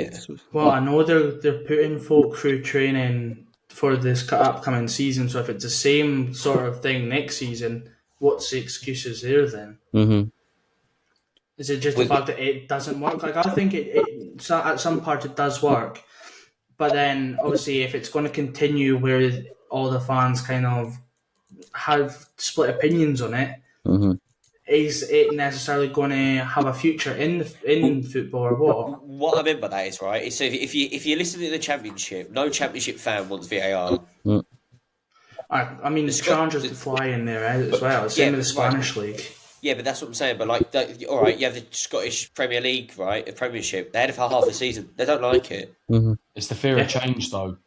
Speaker 4: well, I know they're putting folk through training for this upcoming season. So if it's the same sort of thing next season, what's the excuses there then?
Speaker 2: Mm-hmm.
Speaker 4: Is it just the fact that it doesn't work? Like, I think it at some part it does work, but then obviously if it's going to continue where all the fans kind of have split opinions on it, is it necessarily going to have a future in football or what?
Speaker 1: What I meant by that is, right, so if you listen to the Championship, no Championship fan wants VAR.
Speaker 4: I mean, the challenges to fly in there as well. Same with the Spanish league.
Speaker 1: Yeah, but that's what I'm saying. But like, all right, you have the Scottish Premier League, right? The Premiership. They had it for half a season. They don't like it.
Speaker 5: It's the fear of change, though.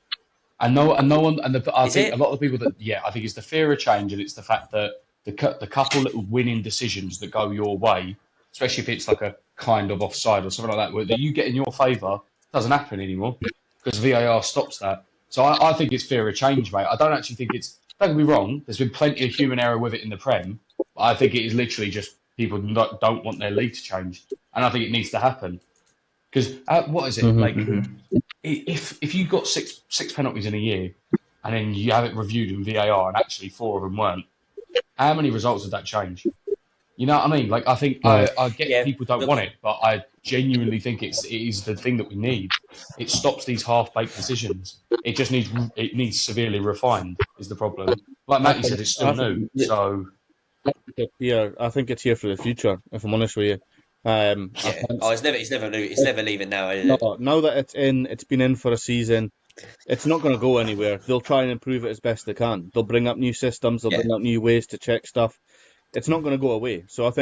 Speaker 5: I think a lot of the people that I think it's the fear of change, and it's the fact that the couple little winning decisions that go your way, especially if it's like a kind of offside or something like that, that you get in your favour, doesn't happen anymore because VAR stops that. So I think it's fear of change, mate. I don't actually think it's. Don't get me wrong. There's been plenty of human error with it in the Prem. But I think it is literally just people don't want their league to change, and I think it needs to happen. Because what is it if you got six penalties in a year, and then you have it reviewed in VAR, and actually 4 of them weren't, how many results would that change? You know what I mean? Like, I think I get people don't want it, but I genuinely think it is the thing that we need. It stops these half-baked decisions. It just needs severely refined. Is the problem? Like Matty said, it's still new, so.
Speaker 2: Yeah, I think it's here for the future. If I'm honest with you,
Speaker 1: it's never new. It's never leaving now. Is it?
Speaker 2: No, now that it's been in for a season. It's not going to go anywhere. They'll try and improve it as best they can. They'll bring up new systems. They'll bring up new ways to check stuff. It's not going to go away. So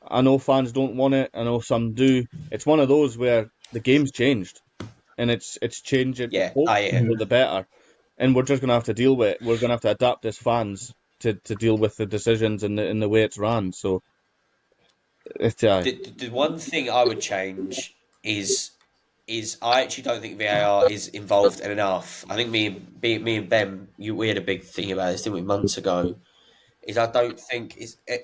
Speaker 2: I know fans don't want it. I know some do. It's one of those where the game's changed, and it's changing for the better. And we're just going to have to deal with it. We're going to have to adapt as fans to deal with the decisions and the way it's ran. So,
Speaker 1: the one thing I would change is I actually don't think VAR is involved enough. I think me and Ben, we had a big thing about this, didn't we, months ago? Is I don't think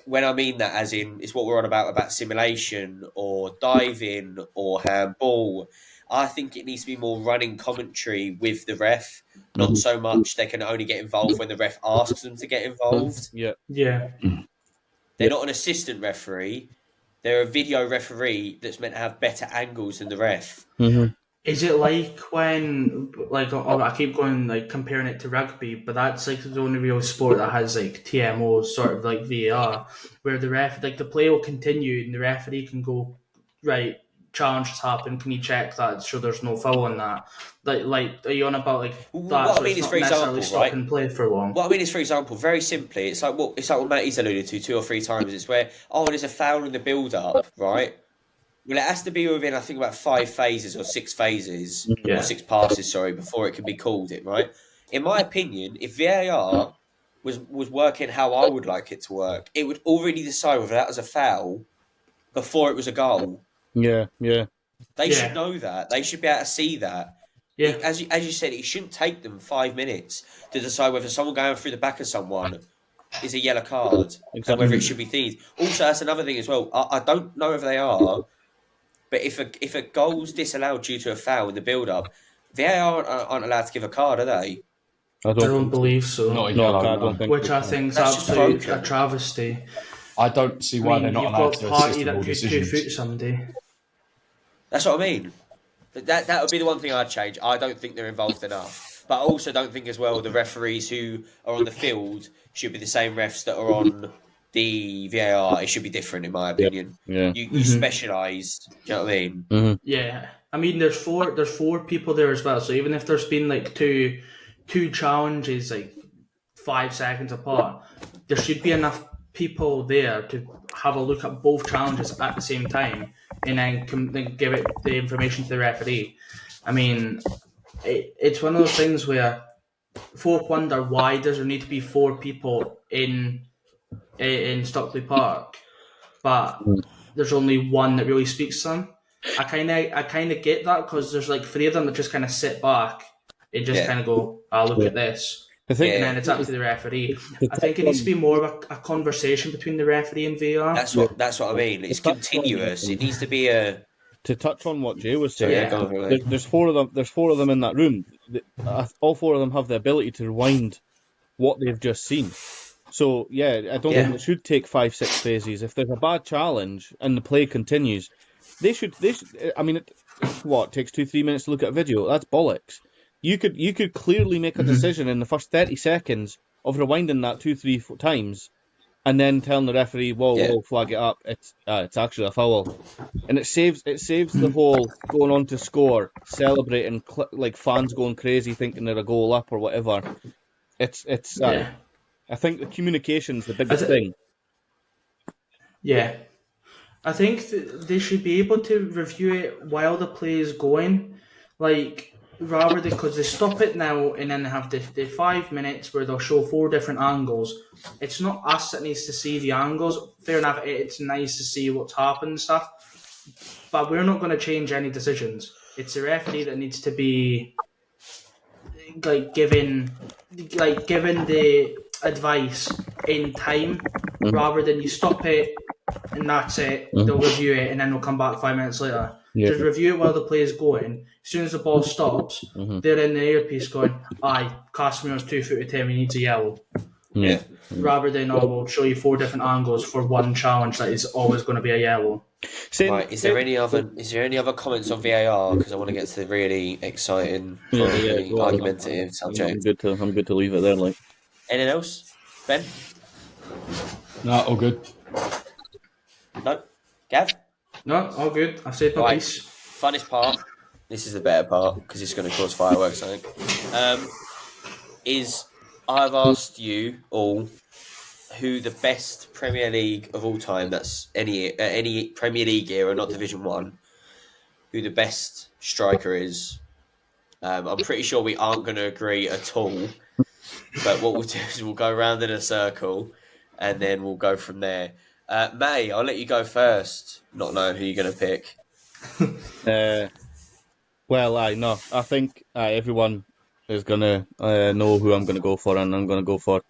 Speaker 1: when I mean that, as in it's what we're on about simulation or diving or handball. I think it needs to be more running commentary with the ref, not so much they can only get involved when the ref asks them to get involved.
Speaker 4: Yeah.
Speaker 1: They're not an assistant referee. They're a video referee that's meant to have better angles than the ref.
Speaker 4: Is it like when, like, I keep going, like, comparing it to rugby, but that's, like, the only real sport that has, like, TMO, sort of like VAR, where the ref, like, the play will continue and the referee can go, right, challenge has happened, can you check that, so there's no foul on that? Like, are you on about, like, that,
Speaker 1: what I mean is, for example,
Speaker 4: stopping play for long?
Speaker 1: What I mean is, for example, very simply, it's like what Matty's alluded to 2 or 3 times, it's where, there's a foul in the build-up, right? Well, it has to be within, I think, about 5 phases or 6 phases, or 6 passes, before it can be called it, right? In my opinion, if VAR was working how I would like it to work, it would already decide whether that was a foul before it was a goal.
Speaker 2: Yeah.
Speaker 1: They should know that. They should be able to see that.
Speaker 4: Yeah.
Speaker 1: As you said, it shouldn't take them 5 minutes to decide whether someone going through the back of someone is a yellow card and whether it should be thieves. Also, that's another thing as well. I don't know if they are, but if a goal's disallowed due to a foul in the build-up, VAR aren't allowed to give a card, are they?
Speaker 4: I don't believe so.
Speaker 5: Not in yellow,
Speaker 2: I don't think
Speaker 4: which I think is absolutely a travesty.
Speaker 5: I don't see why they're not allowed to assist with all decisions.
Speaker 4: Foot somebody.
Speaker 1: That's what I mean. That would be the one thing I'd change. I don't think they're involved enough. But I also don't think as well the referees who are on the field should be the same refs that are on the VAR. It should be different, in my opinion.
Speaker 2: Yeah.
Speaker 1: You specialise. Do you know what I mean?
Speaker 4: Yeah. I mean, there's four people there as well. So even if there's been like two challenges, like 5 seconds apart, there should be enough people there to have a look at both challenges at the same time and then give it the information to the referee. I mean, it's one of those things where folk wonder why does there need to be 4 people in Stockley Park, but there's only one that really speaks to them. I kind of get that because there's like 3 of them that just kind of sit back and just kind of go, look at this. And then it's up to the referee. I think it needs to be more of a conversation between the referee and VAR.
Speaker 1: That's what I mean. It's continuous. It needs to be a...
Speaker 2: To touch on what Jay was saying, there's 4 of them. There's 4 of them in that room. All 4 of them have the ability to rewind what they've just seen. So I don't think it should take 5-6 phases. If there's a bad challenge and the play continues, they should. I mean, it takes 2-3 minutes to look at a video? That's bollocks. You could clearly make a decision in the first 30 seconds of rewinding that 2-3 times, and then telling the referee, "Whoa, flag it up. It's actually a foul," and it saves the whole going on to score, celebrating, like fans going crazy thinking they're a goal up or whatever. I think the communication's the biggest thing.
Speaker 4: Yeah, I think they should be able to review it while the play is going, like. Rather than because they stop it now and then they have the 5 minutes where they'll show 4 different angles. It's not us that needs to see the angles. Fair enough, it's nice to see what's happened and stuff, but we're not going to change any decisions. It's the referee that needs to be given the advice in time, rather than you stop it and that's it. They'll review it and then they'll come back 5 minutes later. Just review it while the play is going. As soon as the ball stops, they're in the earpiece going, Casimir's 2 foot of 10, he needs a yellow.
Speaker 2: Yeah.
Speaker 4: Rather than, we'll show you 4 different angles for one challenge that is always going to be a yellow.
Speaker 1: Right, is there any other comments on VAR? Because I want to get to the really exciting, argumentative subject.
Speaker 2: I'm good to leave it there. Like,
Speaker 1: anything else, Ben?
Speaker 5: No, all good.
Speaker 1: No, Gav?
Speaker 4: No, all good. I've said my piece.
Speaker 1: Funnest part. This is the better part because it's going to cause fireworks. I think. Is I've asked you all who the best Premier League of all time, that's any Premier League era, not Division 1, who the best striker is. I'm pretty sure we aren't going to agree at all, but what we'll do is we'll go around in a circle and then we'll go from there. May, I'll let you go first, not knowing who you're going to pick.
Speaker 2: I think everyone is going to know who I'm going to go for, and I'm going to go for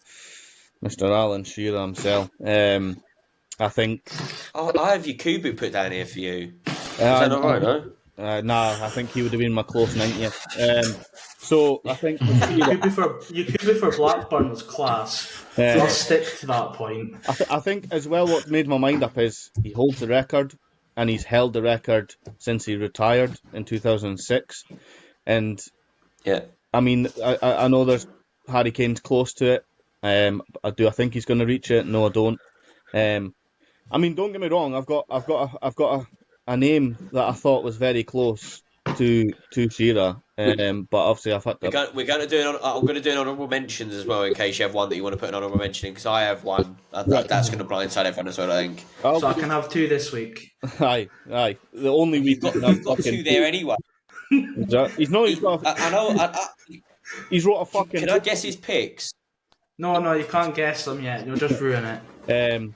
Speaker 2: Mr. Alan Shearer himself. I think...
Speaker 1: I have Yakubu put down here for you. Is that not right, no?
Speaker 2: I think he would have been my close 90th. So I think...
Speaker 4: Yakubu for Blackburn was class. I'll stick to that point.
Speaker 2: I think as well what's made my mind up is he holds the record, and he's held the record since he retired in 2006. And I mean, I know there's Harry Kane's close to it. I think he's going to reach it? No, I don't. I mean, don't get me wrong. I've got a name that I thought was very close to Shearer. But obviously I've had to...
Speaker 1: We're going to do it. I'm going to do an honourable mentions as well, in case you have one that you want to put an honorable mention in, because I have one. That's going to blindside everyone as well, I think.
Speaker 4: So I can have 2 this week.
Speaker 2: Aye. The only we've got
Speaker 1: 2 there anyway.
Speaker 2: He's got.
Speaker 1: I know.
Speaker 2: He's wrote a fucking...
Speaker 1: Can I guess his picks?
Speaker 4: No, you can't guess them yet. You'll just ruin it.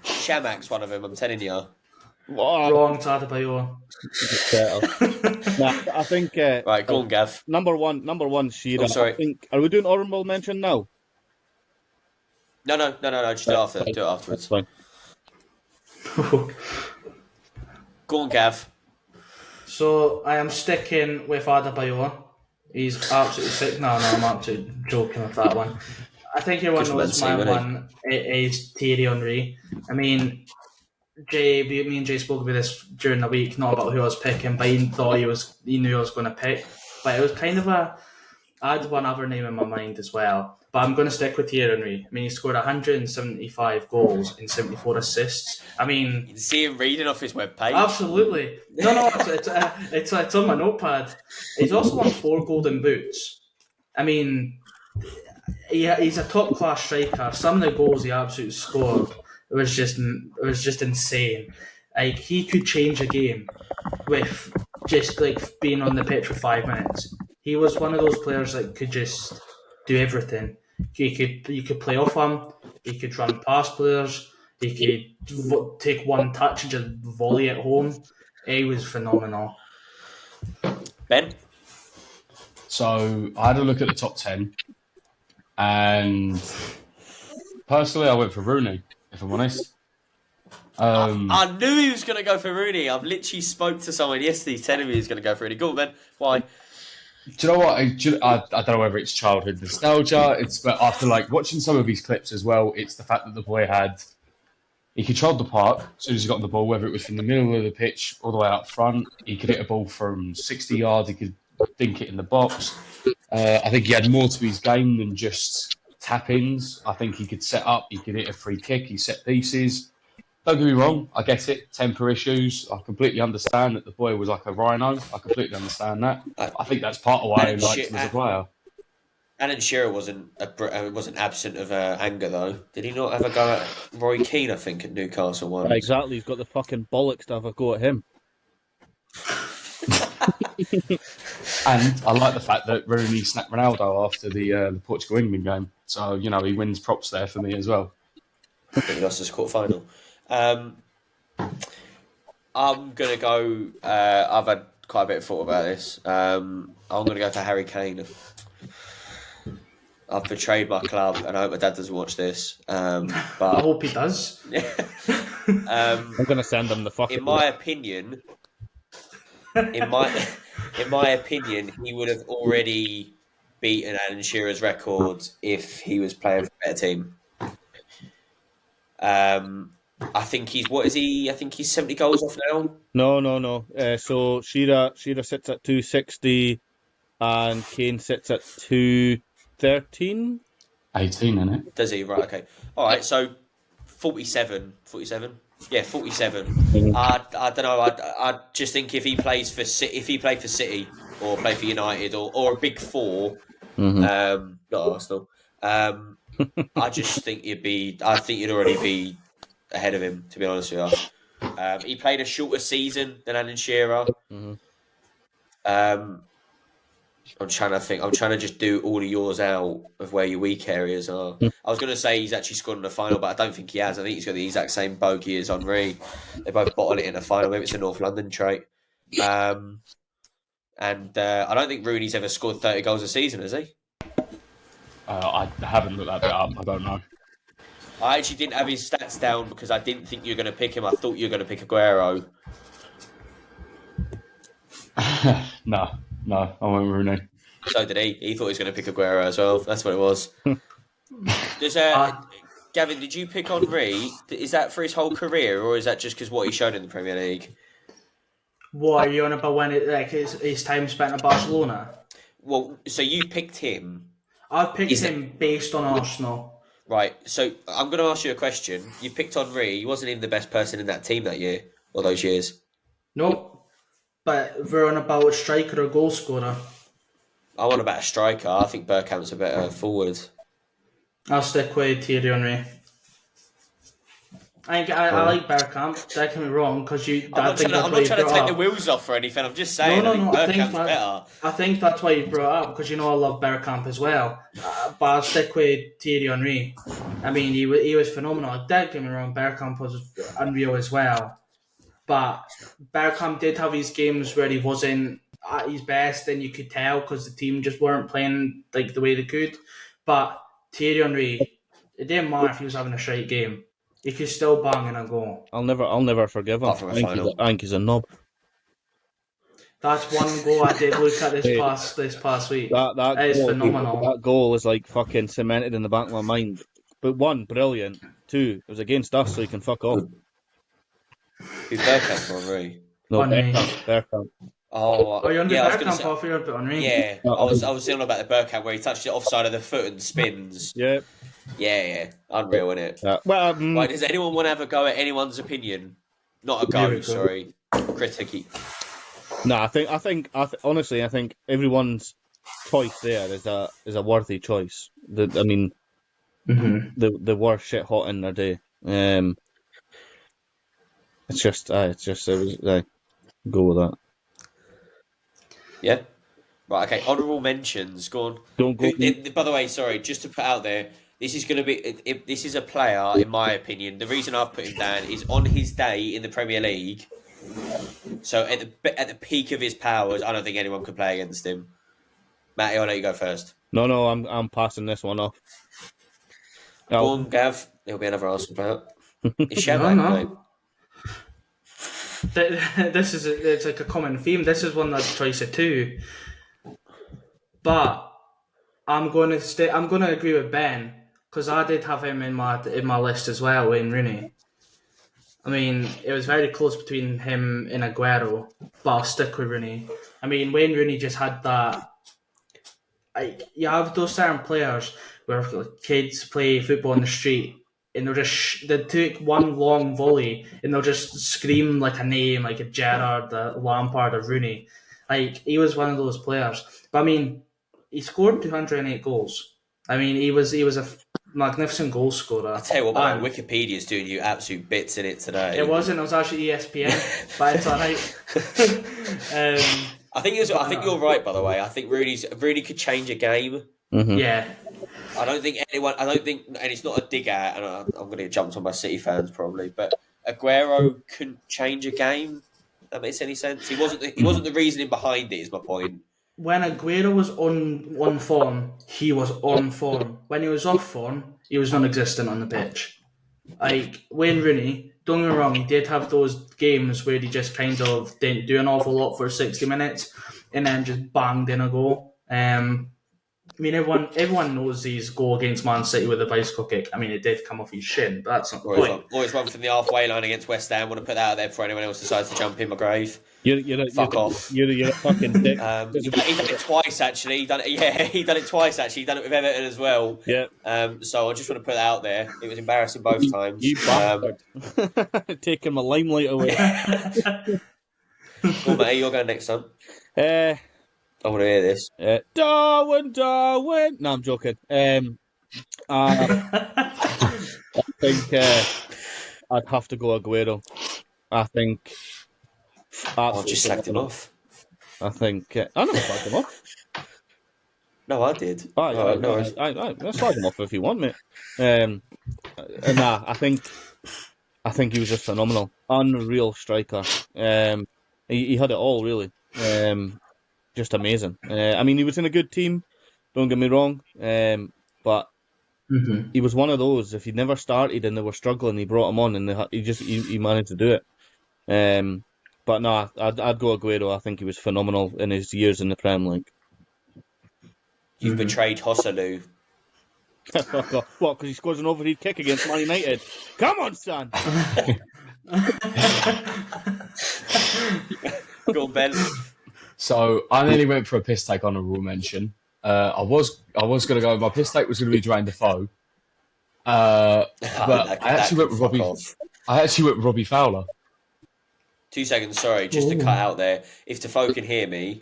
Speaker 1: Shamak's one of them, I'm telling you.
Speaker 4: Wrong, Tadabayo.
Speaker 2: I think...
Speaker 1: right, go on, Gav.
Speaker 2: Number one, Shearer.
Speaker 1: Oh, sorry.
Speaker 2: I think, are we doing honourable mention now?
Speaker 1: No, just do it after. Do it afterwards.
Speaker 2: That's fine.
Speaker 1: Go on, Gav.
Speaker 4: So, I am sticking with Adebayor. He's absolutely sick. No, I'm absolutely joking with that one. I think everyone knows my one is Thierry Henry. I mean, me and Jay spoke about this during the week, not about who I was picking, but he knew I was going to pick. But it was kind of I had one other name in my mind as well. But I'm going to stick with Thierry Henry. I mean, he scored 175 goals and 74 assists. I mean...
Speaker 1: You can see him reading off his webpage.
Speaker 4: Absolutely. No, it's on my notepad. He's also won 4 golden boots. I mean, he's a top-class striker. Some of the goals he absolutely scored, it was just insane. Like, he could change a game with just, like, being on the pitch for 5 minutes. He was one of those players that could just do everything. You could play off him. He could run past players. He could take one touch and just volley it home. He was phenomenal.
Speaker 1: Ben?
Speaker 5: So I had a look at the top 10, and personally, I went for Rooney, if I'm honest.
Speaker 1: I knew he was going to go for Rooney. I've literally spoke to someone yesterday telling me he was going to go for Rooney. Go on, Ben. Why?
Speaker 5: Do you know what? I don't know whether it's childhood nostalgia. But after watching some of his clips as well, it's the fact that the boy he controlled the park as soon as he got the ball, whether it was from the middle of the pitch all the way up front. He could hit a ball from 60 yards. He could dink it in the box. I think he had more to his game than just tap-ins. I think he could set up. He could hit a free kick. He set pieces. Don't get me wrong, I get it, temper issues. I completely understand that the boy was like a rhino. I completely understand that. I think that's part of why I liked him as a player.
Speaker 1: Alan Shearer wasn't absent of anger, though. Did he not have a go at Roy Keane, I think, at Newcastle once?
Speaker 2: Exactly, he's got the fucking bollocks to have a go at him.
Speaker 5: And I like the fact that Rooney snapped Ronaldo after the Portugal-England game. So, he wins props there for me as well.
Speaker 1: I think he lost his quarter-final. I'm going to go... I've had quite a bit of thought about this. I'm going to go for Harry Kane. I've betrayed my club, and I hope my dad doesn't watch this. But
Speaker 4: I hope he does.
Speaker 2: I'm going to send him the fucking...
Speaker 1: In my opinion, he would have already beaten Alan Shearer's record if he was playing for a better team. I think he's 70 goals off now.
Speaker 2: No. So Shearer sits at 260 and Kane sits at 213.
Speaker 5: 18, isn't it?
Speaker 1: Does he? Right, okay. All right, so 47. Yeah, 47. I don't know. I just think if he played for City or play for United or a big four, not Arsenal, I just think you'd already be ahead of him, to be honest with you. He played a shorter season than Alan Shearer. I'm trying to think. I'm trying to just do all of yours out of where your weak areas are. I was going to say he's actually scored in the final, but I don't think he has. I think he's got the exact same bogey as Henry. They both bottled it in the final. Maybe it's a North London trait. And I don't think Rooney's ever scored 30 goals a season, has he?
Speaker 5: I haven't looked that bit up. I don't know.
Speaker 1: I actually didn't have his stats down because I didn't think you were going to pick him. I thought you were going to pick Aguero.
Speaker 5: No, I went Rooney.
Speaker 1: So did he. He thought he was going to pick Aguero as well. That's what it was. Gavin, did you pick Henry? Is that for his whole career, or is that just because what he's shown in the Premier League?
Speaker 4: What are you on about when his time spent at Barcelona?
Speaker 1: Well, so you picked him.
Speaker 4: I've picked him based on Arsenal.
Speaker 1: Right, so I'm going to ask you a question. You picked Henry. He wasn't even the best person in that team that year, or those years.
Speaker 4: Nope. But we're on about a striker or goal scorer.
Speaker 1: I want about a striker. I think Bergkamp's a better forward.
Speaker 4: I'll stick with Thierry Henry. I like Bergkamp. Don't get me wrong, because I'm not trying
Speaker 1: to take the wheels off or anything. I'm just saying.
Speaker 4: No.
Speaker 1: Bergkamp's better.
Speaker 4: I think that's why you brought up, because I love Bergkamp as well. But I'll stick with Thierry Henry. I mean, he was phenomenal. Don't get me wrong, Bergkamp was unreal as well. But Bergkamp did have his games where he wasn't at his best, and you could tell because the team just weren't playing like the way they could. But Thierry Henry, it didn't matter if he was having a shite game. He could still bang in a goal.
Speaker 2: I'll never forgive him. I think he's a knob.
Speaker 4: That's one goal I did look at this past week. That is goal, phenomenal.
Speaker 2: That goal is like fucking cemented in the back of my mind. But one, brilliant. Two, it was against us, so you can fuck off.
Speaker 1: Who's Bergkamp or Henry?
Speaker 2: No, Bergkamp.
Speaker 1: Oh,
Speaker 4: you're on the Bergkamp off here, but Henry.
Speaker 1: Yeah, I was saying about the Bergkamp where he touched it offside of the foot and spins.
Speaker 2: Yeah.
Speaker 1: Yeah. Unreal, isn't it?
Speaker 2: Right,
Speaker 1: does anyone want to have a go at anyone's opinion? Not a go, sorry. Criticky.
Speaker 2: No, I think honestly, I think everyone's choice there is a worthy choice. They were shit hot in their day. It's just go with that.
Speaker 1: Yeah. Right. Okay. Honourable mentions. Go on.
Speaker 2: Don't go.
Speaker 1: By the way, sorry, just to put out there, this is going to be. This is a player, in my opinion. The reason I've put him down is on his day in the Premier League. So at the peak of his powers, I don't think anyone could play against him. Matty, I'll let you go first.
Speaker 2: No, I'm passing this one off.
Speaker 1: Go on, Gav. There'll be another Arsenal player. It's
Speaker 4: mate. This is it's like a common theme. This is one that tries it too. But I'm going to agree with Ben because I did have him in my list as well, Wayne Rooney. I mean, it was very close between him and Aguero, but I'll stick with Rooney. I mean, Wayne Rooney just had that. You have those certain players where kids play football in the street and they take one long volley and they'll just scream like a name, like a Gerrard, a Lampard, or Rooney. Like, he was one of those players. But I mean, he scored 208 goals. I mean, he was a magnificent goal scorer.
Speaker 1: I tell you what, my Wikipedia's doing you absolute bits in it today.
Speaker 4: It wasn't. It was actually ESPN, but it's alright.
Speaker 1: I think you're right. By the way, I think Rooney could change a game.
Speaker 2: Mm-hmm.
Speaker 4: Yeah.
Speaker 1: I don't think, and it's not a dig at, and I'm going to get jumped on by City fans probably, but Aguero couldn't change a game. That makes any sense? He wasn't the reasoning behind it. Is my point.
Speaker 4: When Aguero was on form, he was on form. When he was off form, he was non-existent on the pitch. Like Wayne Rooney, don't get me wrong, he did have those games where he just kind of didn't do an awful lot for 60 minutes and then just banged in a goal. I mean, everyone knows his goal against Man City with a bicycle kick. I mean, it did come off his shin, but that's not the point.
Speaker 1: Or his run from the halfway line against West Ham. I want to put that out there before anyone else decides to jump in my grave. Fuck off.
Speaker 2: You're a fucking dick.
Speaker 1: He done it twice, actually. He done it twice, actually. He done it with Everton as well.
Speaker 2: Yeah.
Speaker 1: So I just want to put that out there. It was embarrassing both times.
Speaker 2: You bastard. Taking my limelight away.
Speaker 1: Cool, mate. You're going next time. I want to hear this.
Speaker 2: Darwin. No, I'm joking. I think I'd have to go Aguero. I think.
Speaker 1: I've just slagged him off.
Speaker 2: I think. I never slagged him off.
Speaker 1: No, I did.
Speaker 2: Let's slag him off if you want, mate. I think he was just phenomenal. Unreal striker. He had it all, really. Just amazing. I mean, he was in a good team, don't get me wrong, but he was one of those, if he never started and they were struggling, he brought him on and he managed to do it. But no, I'd go Aguero. I think he was phenomenal in his years in the Prem League.
Speaker 1: You've betrayed Hosselu.
Speaker 2: What, because he scores an overhead kick against Man United? Come on, son!
Speaker 1: Go on, Ben.
Speaker 5: So I nearly went for a piss take honourable mention. I was going to go. My piss take was going to be Dwayne Defoe, but I actually went with Robbie Fowler.
Speaker 1: 2 seconds, sorry, just to cut out there. If Defoe can hear me,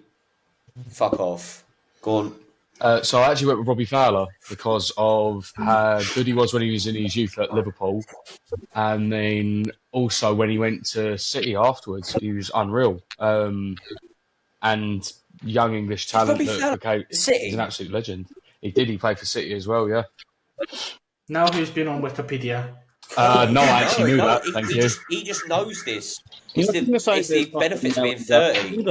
Speaker 1: fuck off. Go on.
Speaker 5: So I actually went with Robbie Fowler because of how good he was when he was in his youth at Liverpool, and then also when he went to City afterwards, he was unreal. And young English talent that became he's an absolute legend. He played for City as well, yeah.
Speaker 4: Now who's been on Wikipedia?
Speaker 5: No, I actually knew that. Thank you.
Speaker 1: He just knows this. It's the benefits of being 30.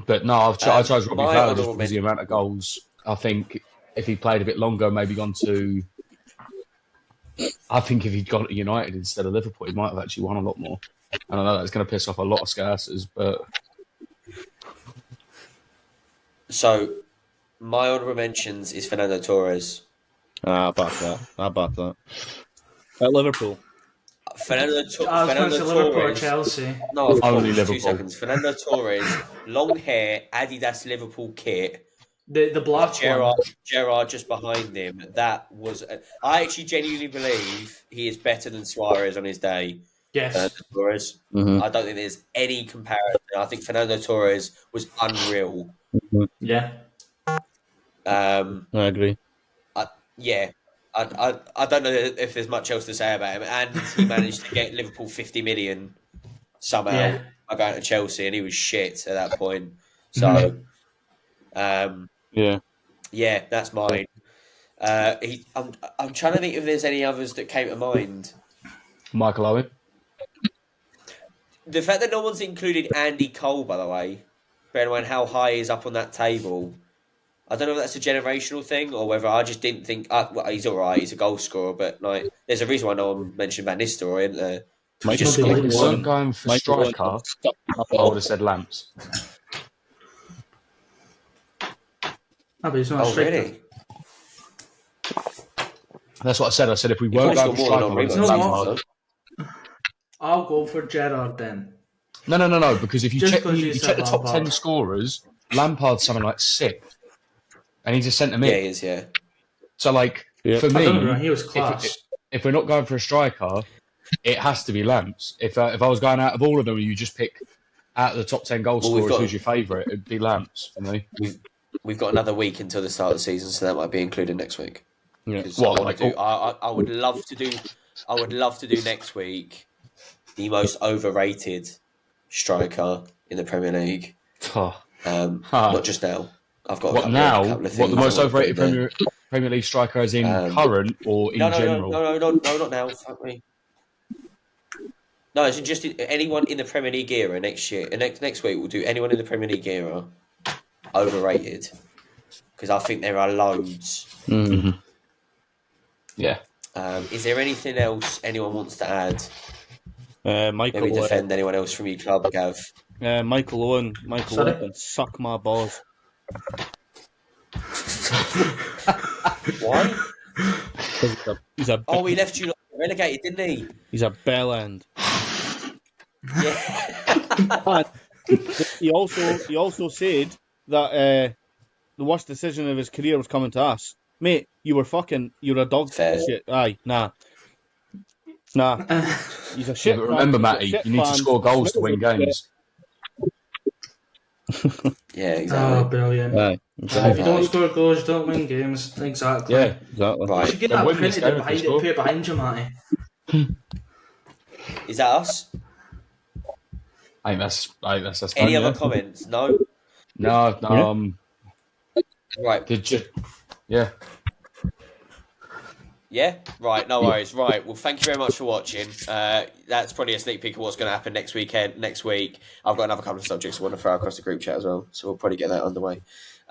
Speaker 5: But no, I chose Robbie Fowler just because the amount of goals. I think if he played a bit longer, maybe gone to. I think if he'd gone to United instead of Liverpool, he might have actually won a lot more. And I know that's going to piss off a lot of Scousers, but.
Speaker 1: So, my honourable mentions is Fernando Torres.
Speaker 2: I back that. At Liverpool.
Speaker 1: Fernando
Speaker 4: Torres. Liverpool or Chelsea.
Speaker 1: No,
Speaker 5: only Liverpool.
Speaker 1: 2 seconds. Fernando Torres, long hair, Adidas Liverpool kit.
Speaker 4: The black
Speaker 1: Gerrard just behind him. That was. I actually genuinely believe he is better than Suarez on his day.
Speaker 4: Yes.
Speaker 1: Torres.
Speaker 2: Mm-hmm.
Speaker 1: I don't think there's any comparison. I think Fernando Torres was unreal.
Speaker 2: Mm-hmm.
Speaker 4: Yeah.
Speaker 2: I agree.
Speaker 1: I don't know if there's much else to say about him. And he managed to get Liverpool 50 million somehow by going to Chelsea, and he was shit at that point. So, yeah, that's mine. I'm trying to think if there's any others that came to mind.
Speaker 5: Michael Owen.
Speaker 1: The fact that no one's included Andy Cole, by the way, bearing in mind how high he's up on that table, I don't know if that's a generational thing or whether I just didn't think well, he's all right, he's a goal scorer, but like, there's a reason why no one mentioned Van Nistelrooy, isn't there?
Speaker 5: If we weren't going for striker, I would have said Lamps.
Speaker 4: But he's not a striker.
Speaker 1: Really?
Speaker 5: That's what I said. I said if we weren't going for striker, I would have said Lampard.
Speaker 4: I'll go for Gerrard then.
Speaker 5: No. Because if you
Speaker 4: Just
Speaker 5: check,
Speaker 4: 'cause
Speaker 5: you
Speaker 4: you
Speaker 5: check
Speaker 4: said
Speaker 5: the top
Speaker 4: Lampard.
Speaker 5: 10 scorers, Lampard's something like 6th, and he's a centre mid.
Speaker 1: Yeah, he is. Yeah.
Speaker 5: So like
Speaker 2: Yeah.
Speaker 5: for
Speaker 4: I don't know,
Speaker 5: me,
Speaker 4: he was class.
Speaker 5: if we're not going for a striker, it has to be Lamps. If I was going out of all of them, you just pick out of the top 10 goal scorers who's your favourite. It'd be Lamps for me.
Speaker 1: We've got another week until the start of the season, so that might be included next week.
Speaker 2: Yeah.
Speaker 1: I would love to do next week the most overrated striker in the Premier League. Not just now. I've got
Speaker 5: what
Speaker 1: a
Speaker 5: now?
Speaker 1: couple of things
Speaker 5: What the most
Speaker 1: I wanna
Speaker 5: overrated
Speaker 1: put in
Speaker 5: Premier League striker is in current or in general?
Speaker 1: No, not now. Fuck me. No, it's just anyone in the Premier League era next year. Next week we'll do anyone in the Premier League era overrated, because I think there are loads.
Speaker 2: Mm-hmm.
Speaker 5: Yeah.
Speaker 1: Is there anything else anyone wants to add?
Speaker 2: Michael
Speaker 1: Maybe
Speaker 2: Owen.
Speaker 1: defend anyone else from your club, Gav.
Speaker 2: Michael Owen.
Speaker 4: Sorry?
Speaker 2: Owen can suck my balls.
Speaker 1: Why?
Speaker 2: He's a
Speaker 1: Oh, he left you relegated, didn't he?
Speaker 2: he's a bell end.
Speaker 1: Yeah.
Speaker 2: He also said that the worst decision of his career was coming to us. Mate, you're a dog
Speaker 1: Fair.
Speaker 2: shit. Aye, nah. He's a shit.
Speaker 5: But remember,
Speaker 2: fan.
Speaker 5: Matty,
Speaker 2: He's a shit
Speaker 5: you need to
Speaker 2: fan.
Speaker 5: score goals to win games.
Speaker 1: Yeah,
Speaker 4: Oh,
Speaker 1: exactly.
Speaker 4: brilliant.
Speaker 2: Aye,
Speaker 4: If you don't score goals, you don't win games. Exactly.
Speaker 5: Yeah.
Speaker 2: exactly.
Speaker 4: You
Speaker 1: Right.
Speaker 4: should get
Speaker 5: Then
Speaker 4: that
Speaker 5: win this
Speaker 4: printed
Speaker 5: game
Speaker 4: and
Speaker 5: if you
Speaker 4: behind it,
Speaker 5: score.
Speaker 4: put it behind you, Matty.
Speaker 1: Is that us?
Speaker 5: I think that's fine,
Speaker 1: Any
Speaker 5: yeah.
Speaker 1: other comments? No?
Speaker 5: No.
Speaker 1: Right.
Speaker 5: Did you? Yeah.
Speaker 1: Yeah? Right, no worries. Right, well, thank you very much for watching. That's probably a sneak peek of what's going to happen next week. I've got another couple of subjects I want to throw across the group chat as well, so we'll probably get that underway.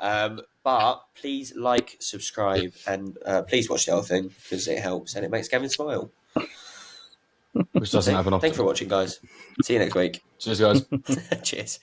Speaker 1: But please like, subscribe, and please watch the whole thing, because it helps and it makes Gavin smile.
Speaker 5: Which doesn't happen often.
Speaker 1: Thanks for watching, guys. See you next week.
Speaker 5: Cheers, guys.
Speaker 1: Cheers.